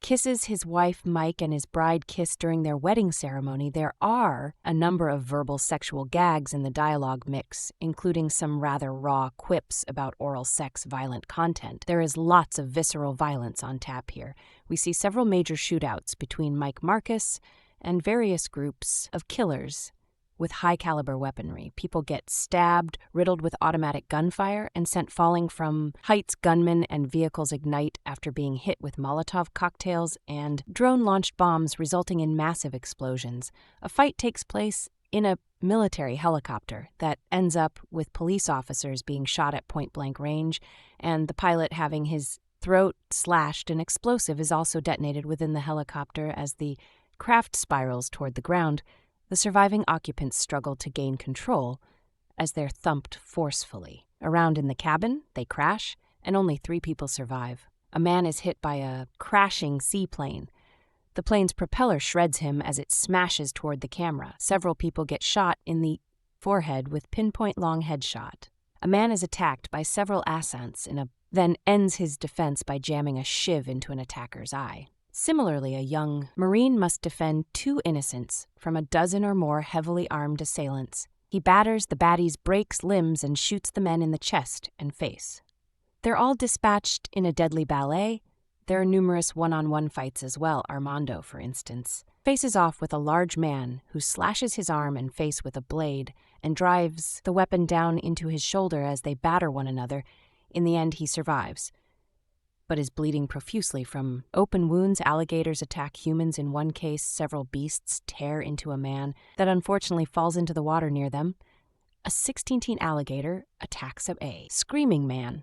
kisses his wife, Mike, and his bride kiss during their wedding ceremony. There are a number of verbal sexual gags in the dialogue mix, including some rather raw quips about oral sex violent content. There is lots of visceral violence on tap here. We see several major shootouts between Mike, Marcus and various groups of killers with high-caliber weaponry. People get stabbed, riddled with automatic gunfire, and sent falling from heights. Gunmen and vehicles ignite after being hit with Molotov cocktails and drone-launched bombs, resulting in massive explosions. A fight takes place in a military helicopter that ends up with police officers being shot at point-blank range, and the pilot having his throat slashed. An explosive is also detonated within the helicopter as the craft spirals toward the ground. The surviving occupants struggle to gain control as they're thumped forcefully. Around in the cabin, they crash, and only 3 people survive. A man is hit by a crashing seaplane. The plane's propeller shreds him as it smashes toward the camera. Several people get shot in the forehead with pinpoint-long headshot. A man is attacked by several assassins then ends his defense by jamming a shiv into an attacker's eye. Similarly, a young Marine must defend 2 innocents from a dozen or more heavily armed assailants. He batters the baddies, breaks limbs, and shoots the men in the chest and face. They're all dispatched in a deadly ballet. There are numerous one-on-one fights as well. Armando, for instance, faces off with a large man who slashes his arm and face with a blade and drives the weapon down into his shoulder as they batter one another. In the end, he survives. but is bleeding profusely from open wounds. Alligators attack humans in one case. Several beasts tear into a man that unfortunately falls into the water near them. A 16-teen alligator attacks a screaming man,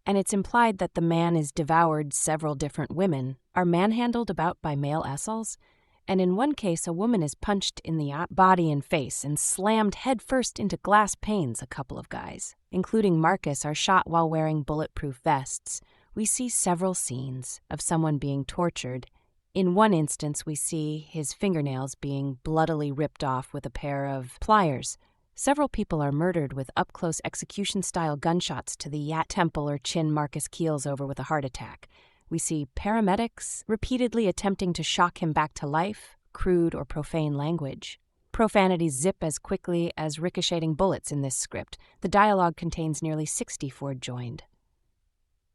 and it's implied that the man is devoured. Several different women are manhandled about by male Essels, and in one case a woman is punched in the body and face and slammed headfirst into glass panes. A couple of guys, including Marcus, are shot while wearing bulletproof vests. We see several scenes of someone being tortured. In one instance, we see his fingernails being bloodily ripped off with a pair of pliers. Several people are murdered with up-close execution-style gunshots to the temple or chin. Marcus keels over with a heart attack. We see paramedics repeatedly attempting to shock him back to life. Crude or profane language. Profanities zip as quickly as ricocheting bullets in this script. The dialogue contains nearly 60 Ford-joined.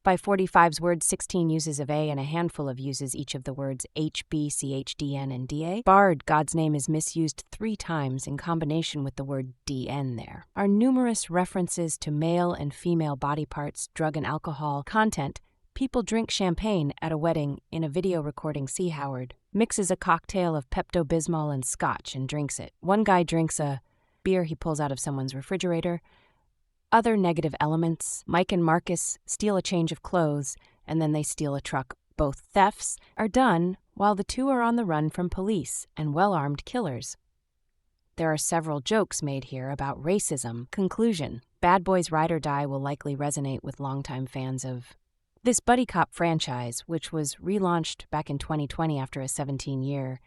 By 45's words, 16 uses of A and a handful of uses each of the words H, B, C, H, D, N, and D, A. Bard, God's name, is misused 3 times in combination with the word DN there. Are numerous references to male and female body parts, drug and alcohol content. People drink champagne at a wedding. In a video recording, C. Howard mixes a cocktail of Pepto-Bismol and scotch and drinks it. One guy drinks a beer he pulls out of someone's refrigerator. Other negative elements. Mike and Marcus steal a change of clothes, and then they steal a truck. Both thefts are done while the two are on the run from police and well-armed killers. There are several jokes made here about racism. Conclusion. Bad Boys Ride or Die will likely resonate with longtime fans of this buddy cop franchise, which was relaunched back in 2020 after a 17-year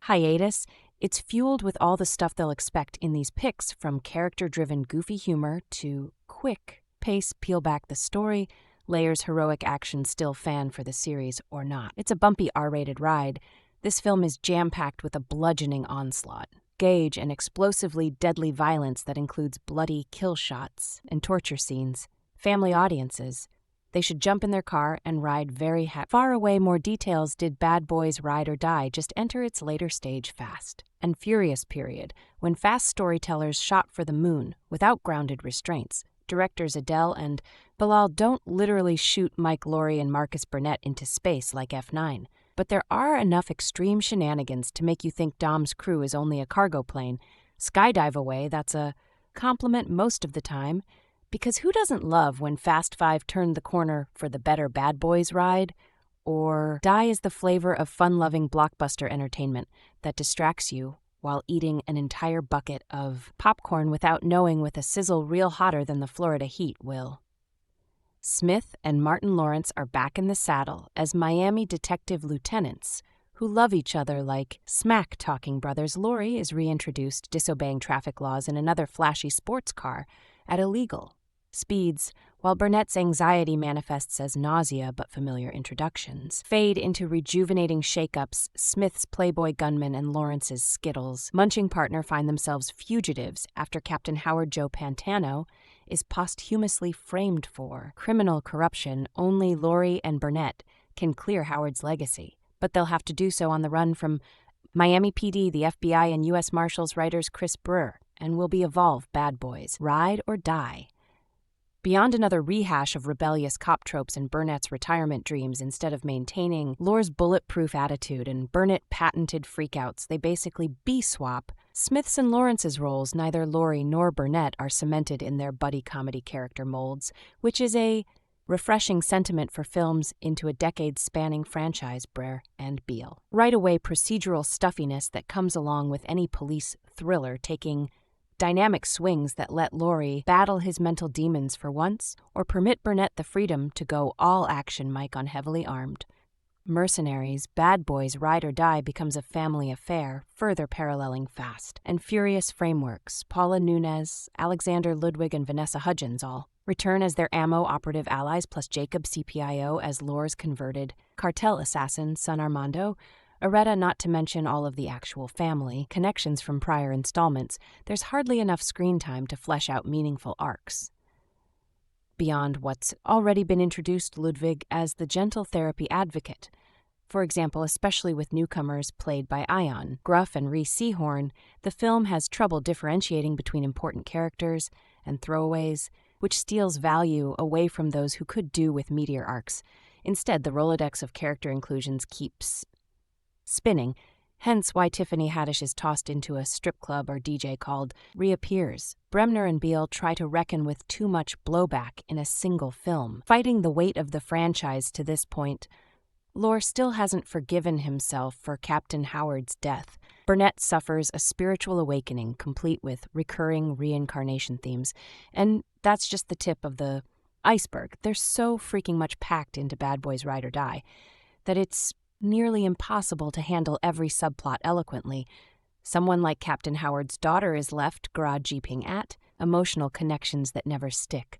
hiatus. It's fueled with all the stuff they'll expect in these picks, from character-driven goofy humor to quick pace peel back the story, layers heroic action. Still fan for the series or not? It's a bumpy R-rated ride. This film is jam-packed with a bludgeoning onslaught, gauge, and explosively deadly violence that includes bloody kill shots and torture scenes. Family audiences, they should jump in their car and ride very far away. More details. Did Bad Boys Ride or Die just enter its later stage Fast and Furious period, when fast storytellers shot for the moon without grounded restraints? Directors Adil and Bilall don't literally shoot Mike, Laurie, and Marcus Burnett into space like F9, but there are enough extreme shenanigans to make you think Dom's crew is only a cargo plane. Skydive away, that's a compliment most of the time. Because who doesn't love when Fast 5 turned the corner for the better Bad Boys ride? Or Die is the flavor of fun-loving blockbuster entertainment that distracts you while eating an entire bucket of popcorn without knowing, with a sizzle real hotter than the Florida heat will. Smith and Martin Lawrence are back in the saddle as Miami detective lieutenants who love each other like smack-talking brothers. Laurie is reintroduced, disobeying traffic laws in another flashy sports car at illegal speeds, while Burnett's anxiety manifests as nausea but familiar introductions fade into rejuvenating shakeups. Smith's playboy gunman and Lawrence's Skittles munching partner find themselves fugitives after Captain Howard Joe Pantano is posthumously framed for criminal corruption. Only Laurie and Burnett can clear Howard's legacy, but they'll have to do so on the run from Miami PD, the FBI, and U.S. Marshals. Writers Chris Brewer and will be Evolve Bad Boys Ride or Die. Beyond another rehash of rebellious cop tropes and Burnett's retirement dreams, instead of maintaining Lore's bulletproof attitude and Burnett patented freakouts, they basically B-swap Smith's and Lawrence's roles. Neither Laurie nor Burnett are cemented in their buddy comedy character molds, which is a refreshing sentiment for films into a decade-spanning franchise. Bremer and Beall. Right away procedural stuffiness that comes along with any police thriller, taking dynamic swings that let Laurie battle his mental demons for once, or permit Burnett the freedom to go all-action Mike on heavily armed mercenaries. Bad Boys Ride or Die becomes a family affair, further paralleling Fast and Furious frameworks. Paula Nunes, Alexander Ludwig, and Vanessa Hudgens all return as their ammo operative allies, plus Jacob CPIO as Lore's converted cartel assassin, son Armando. Aretta, not to mention all of the actual family connections from prior installments. There's hardly enough screen time to flesh out meaningful arcs beyond what's already been introduced. Ludwig as the gentle therapy advocate, for example, especially with newcomers played by Ion, Gruff, and Reese Seahorn. The film has trouble differentiating between important characters and throwaways, which steals value away from those who could do with meteor arcs. Instead, the Rolodex of character inclusions keeps spinning, hence why Tiffany Haddish is tossed into a strip club or DJ called reappears. Bremner and Beall try to reckon with too much blowback in a single film. Fighting the weight of the franchise to this point, Lore still hasn't forgiven himself for Captain Howard's death. Burnett suffers a spiritual awakening complete with recurring reincarnation themes, and that's just the tip of the iceberg. There's so freaking much packed into Bad Boys Ride or Die that it's nearly impossible to handle every subplot eloquently. Someone like Captain Howard's daughter is left garage jeeping at emotional connections that never stick.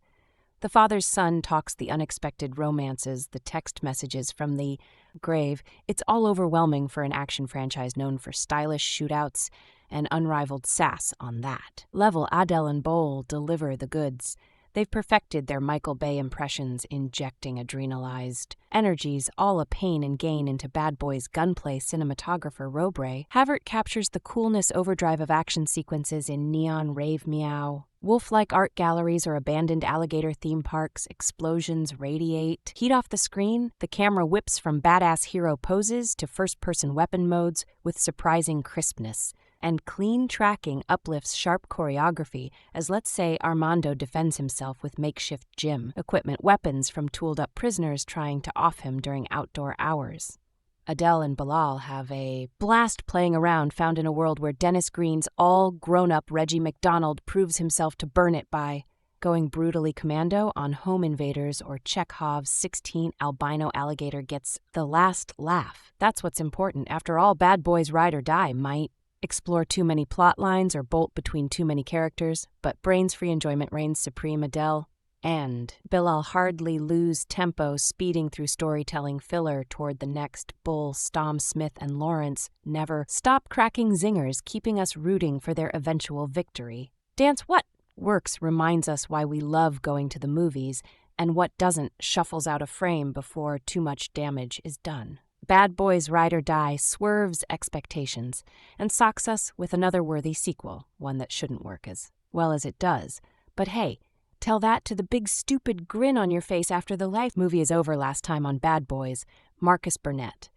The father's son talks the unexpected romances, the text messages from the grave. It's all overwhelming for an action franchise known for stylish shootouts and unrivaled sass on that level. Adil and Beall deliver the goods. They've perfected their Michael Bay impressions, injecting adrenalized energies, all a pain and gain into Bad Boys gunplay. Cinematographer Robre Havert captures the coolness overdrive of action sequences in neon rave meow. Wolf-like art galleries or abandoned alligator theme parks, explosions radiate. Heat off the screen, the camera whips from badass hero poses to first-person weapon modes with surprising crispness. And clean tracking uplifts sharp choreography as, let's say, Armando defends himself with makeshift gym equipment, weapons from tooled-up prisoners trying to off him during outdoor hours. Adil and Bilall have a blast playing around, found in a world where Dennis Green's all-grown-up Reggie McDonald proves himself to burn it by going brutally commando on home invaders, or Chekhov's 16 albino alligator gets the last laugh. That's what's important. After all, Bad Boys Ride or Die might explore too many plot lines or bolt between too many characters, but brains-free enjoyment reigns supreme. Adil and Bilall hardly lose tempo, speeding through storytelling filler toward the next bull. Stom, Smith, and Lawrence never stop cracking zingers, keeping us rooting for their eventual victory. Dance what works reminds us why we love going to the movies, and what doesn't shuffles out of frame before too much damage is done. Bad Boys Ride or Die swerves expectations and socks us with another worthy sequel, one that shouldn't work as well as it does. But hey, tell that to the big stupid grin on your face after the life movie is over. Last time on Bad Boys, Marcus Burnett.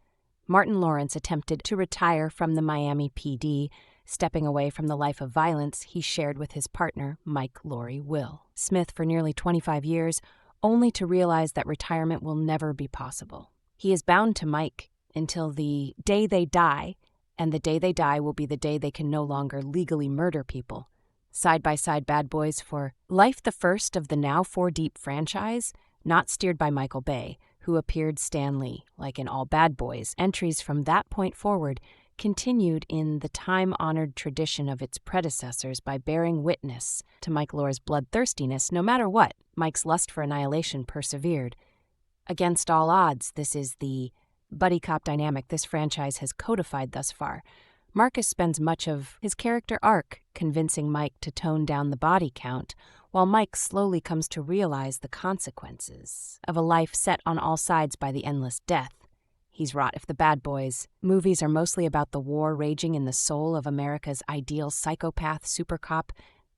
Martin Lawrence attempted to retire from the Miami PD, stepping away from the life of violence he shared with his partner, Mike Laurie Will Smith, for nearly 25 years, only to realize that retirement will never be possible. He is bound to Mike until the day they die, and the day they die will be the day they can no longer legally murder people. Side-by-side Bad Boys for life, the first of the now 4-deep franchise, not steered by Michael Bay, who appeared Stan Lee, like in all Bad Boys. Entries from that point forward continued in the time-honored tradition of its predecessors by bearing witness to Mike Lore's bloodthirstiness. No matter what, Mike's lust for annihilation persevered. Against all odds, this is the buddy cop dynamic this franchise has codified thus far. Marcus spends much of his character arc convincing Mike to tone down the body count, while Mike slowly comes to realize the consequences of a life set on all sides by the endless death. He's wrought. If the Bad Boys movies are mostly about the war raging in the soul of America's ideal psychopath super cop,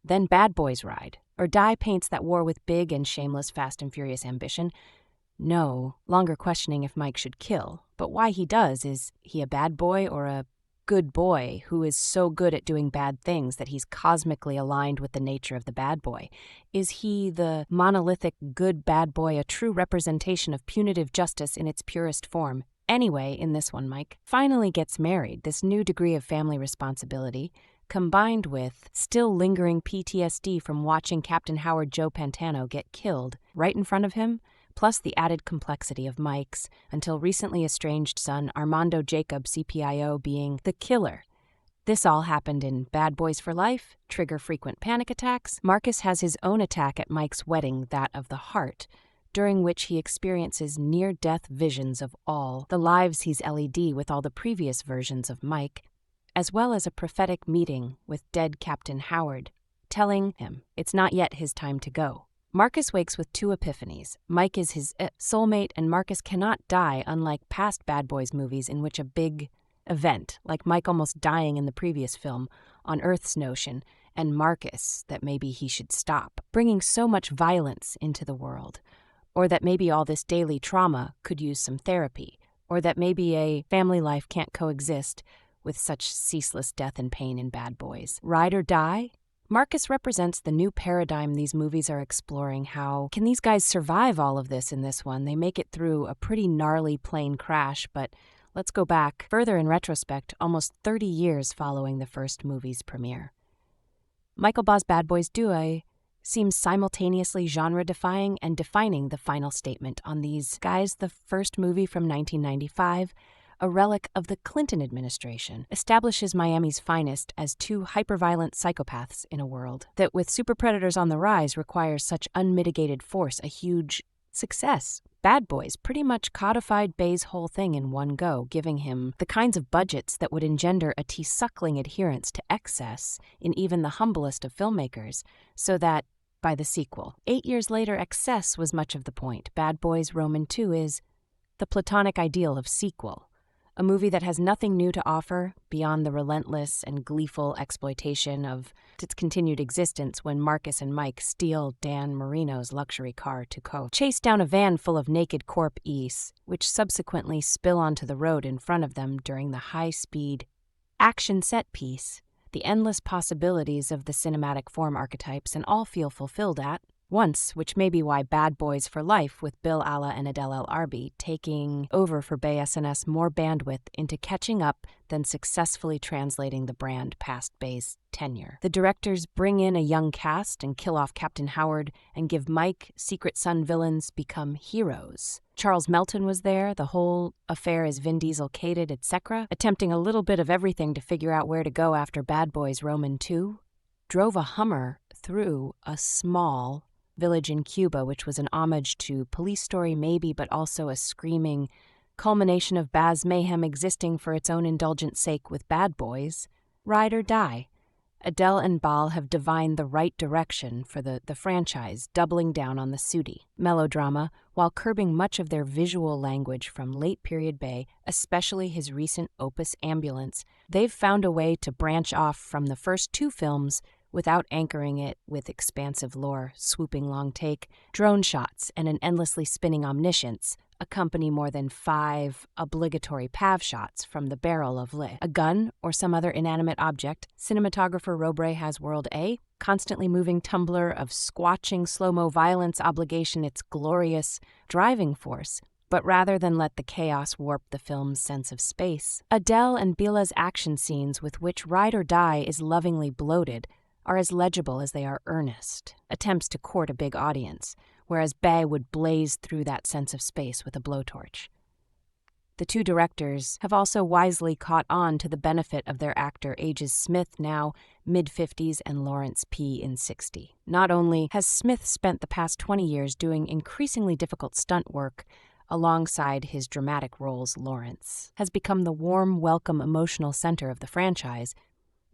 then Bad Boys Ride or Die paints that war with big and shameless Fast and Furious ambition. No longer questioning if Mike should kill, but why he does. Is he a bad boy or a good boy who is so good at doing bad things that he's cosmically aligned with the nature of the bad boy? Is he the monolithic good bad boy, a true representation of punitive justice in its purest form? Anyway, in this one, Mike finally gets married. This new degree of family responsibility, combined with still lingering PTSD from watching Captain Howard Joe Pantano get killed right in front of him, plus the added complexity of Mike's, until recently estranged son Armando Jacob, CPIO, being the killer. This all happened in Bad Boys for Life, trigger frequent panic attacks. Marcus has his own attack at Mike's wedding, that of the heart, during which he experiences near-death visions of all the lives he's LED with all the previous versions of Mike, as well as a prophetic meeting with dead Captain Howard, telling him it's not yet his time to go. Marcus wakes with two epiphanies. Mike is his soulmate, and Marcus cannot die, unlike past Bad Boys movies in which a big event, like Mike almost dying in the previous film, on Earth's notion, and Marcus that maybe he should stop, bringing so much violence into the world. or that maybe all this daily trauma could use some therapy, or that maybe a family life can't coexist with such ceaseless death and pain in Bad Boys. Ride or Die? Marcus represents the new paradigm these movies are exploring. How can these guys survive all of this in this one? They make it through a pretty gnarly plane crash, but let's go back further in retrospect, almost 30 years following the first movie's premiere. Michael Baugh's Bad Boys Duo seems simultaneously genre-defying and defining the final statement on these guys. The first movie from 1995, a relic of the Clinton administration, establishes Miami's finest as two hyperviolent psychopaths in a world that, with super predators on the rise, requires such unmitigated force, a huge success. Bad Boys pretty much codified Bay's whole thing in one go, giving him the kinds of budgets that would engender a tea-suckling adherence to excess in even the humblest of filmmakers, so that, by the sequel, 8 years later, excess was much of the point. Bad Boys Roman II is the platonic ideal of sequel, a movie that has nothing new to offer beyond the relentless and gleeful exploitation of its continued existence when Marcus and Mike steal Dan Marino's luxury car to chase down a van full of naked corp-ease, which subsequently spill onto the road in front of them during the high-speed action set piece. The endless possibilities of the cinematic form archetypes and all feel fulfilled at once, which may be why Bad Boys for Life with Bilall and Adil El-Arbi taking over for Bay SNS more bandwidth into catching up than successfully translating the brand past Bay's tenure. The directors bring in a young cast and kill off Captain Howard and give Mike Secret Son villains become heroes. Charles Melton was there, the whole affair is Vin Diesel-cated, etc., attempting a little bit of everything to figure out where to go after Bad Boys Roman II. Drove a Hummer through a small village in Cuba, which was an homage to Police Story maybe, but also a screaming culmination of Baz mayhem existing for its own indulgent sake with Bad Boys. Ride or Die. Adil and Beall have divined the right direction for the franchise, doubling down on the sooty melodrama while curbing much of their visual language from late-period Bay, especially his recent opus Ambulance. They've found a way to branch off from the first two films without anchoring it with expansive lore, swooping long take, drone shots, and an endlessly spinning omniscience accompany more than 5 obligatory pav shots from the barrel of lit. A gun or some other inanimate object, cinematographer Robre has World A, constantly moving tumbler of squatching slow-mo violence obligation its glorious driving force. But rather than let the chaos warp the film's sense of space, Adil and Beall's action scenes, with which Ride or Die is lovingly bloated, are as legible as they are earnest, attempts to court a big audience, whereas Bay would blaze through that sense of space with a blowtorch. The two directors have also wisely caught on to the benefit of their actor ages Smith, now mid-50s, and Lawrence P. in 60. Not only has Smith spent the past 20 years doing increasingly difficult stunt work alongside his dramatic roles, Lawrence has become the warm, welcome, emotional center of the franchise.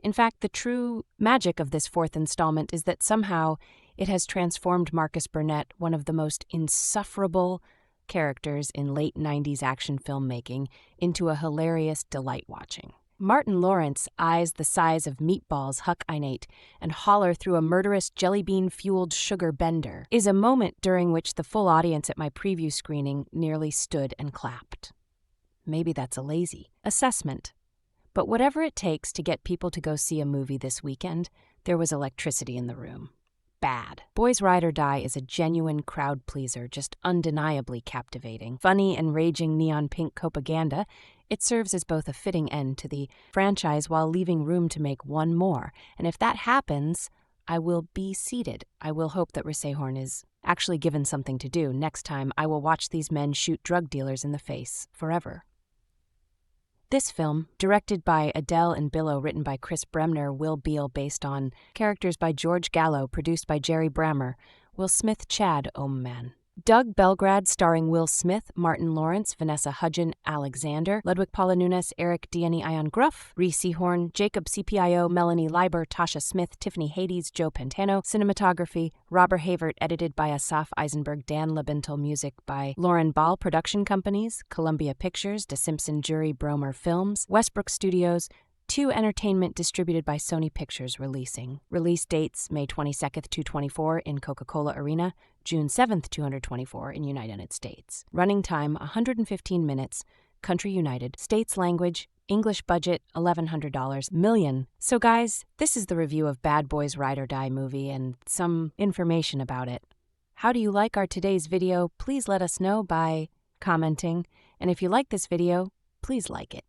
In fact, the true magic of this fourth installment is that somehow it has transformed Marcus Burnett, one of the most insufferable characters in late 90s action filmmaking, into a hilarious delight watching. Martin Lawrence, eyes the size of meatballs huck einate and holler through a murderous jelly-bean-fueled sugar bender, is a moment during which the full audience at my preview screening nearly stood and clapped. Maybe that's a lazy assessment. But whatever it takes to get people to go see a movie this weekend, there was electricity in the room. Bad Boys Ride or Die is a genuine crowd pleaser, just undeniably captivating. Funny and raging neon pink propaganda, it serves as both a fitting end to the franchise while leaving room to make one more. And if that happens, I will be seated. I will hope that Risehorn is actually given something to do. Next time, I will watch these men shoot drug dealers in the face forever. This film, directed by Adil and Bilall, written by Chris Bremner, Will Beall, based on characters by George Gallo, produced by Jerry Brammer, Will Smith, Chad Oman. Doug Belgrad, starring Will Smith, Martin Lawrence, Vanessa Hudgens, Alexander, Ludwig Paula Nunes, Eric Diany Ion Gruff, Reese Horn, Jacob CPIO, Melanie Leiber, Tasha Smith, Tiffany Hades, Joe Pantano. Cinematography, Robert Havert, edited by Asaf Eisenberg, Dan Lebentel. Music by Lauren Ball. Production companies, Columbia Pictures, De Simpson Jury Bromer Films, Westbrook Studios, 2 Entertainment distributed by Sony Pictures releasing. Release dates May 22nd, 224 in Coca-Cola Arena, June 7th, 224 in United States. Running time 115 minutes. Country United. States language English. Budget $1,100 million. So guys, this is the review of Bad Boys Ride or Die movie and some information about it. How do you like our today's video? Please let us know by commenting. And if you like this video, please like it.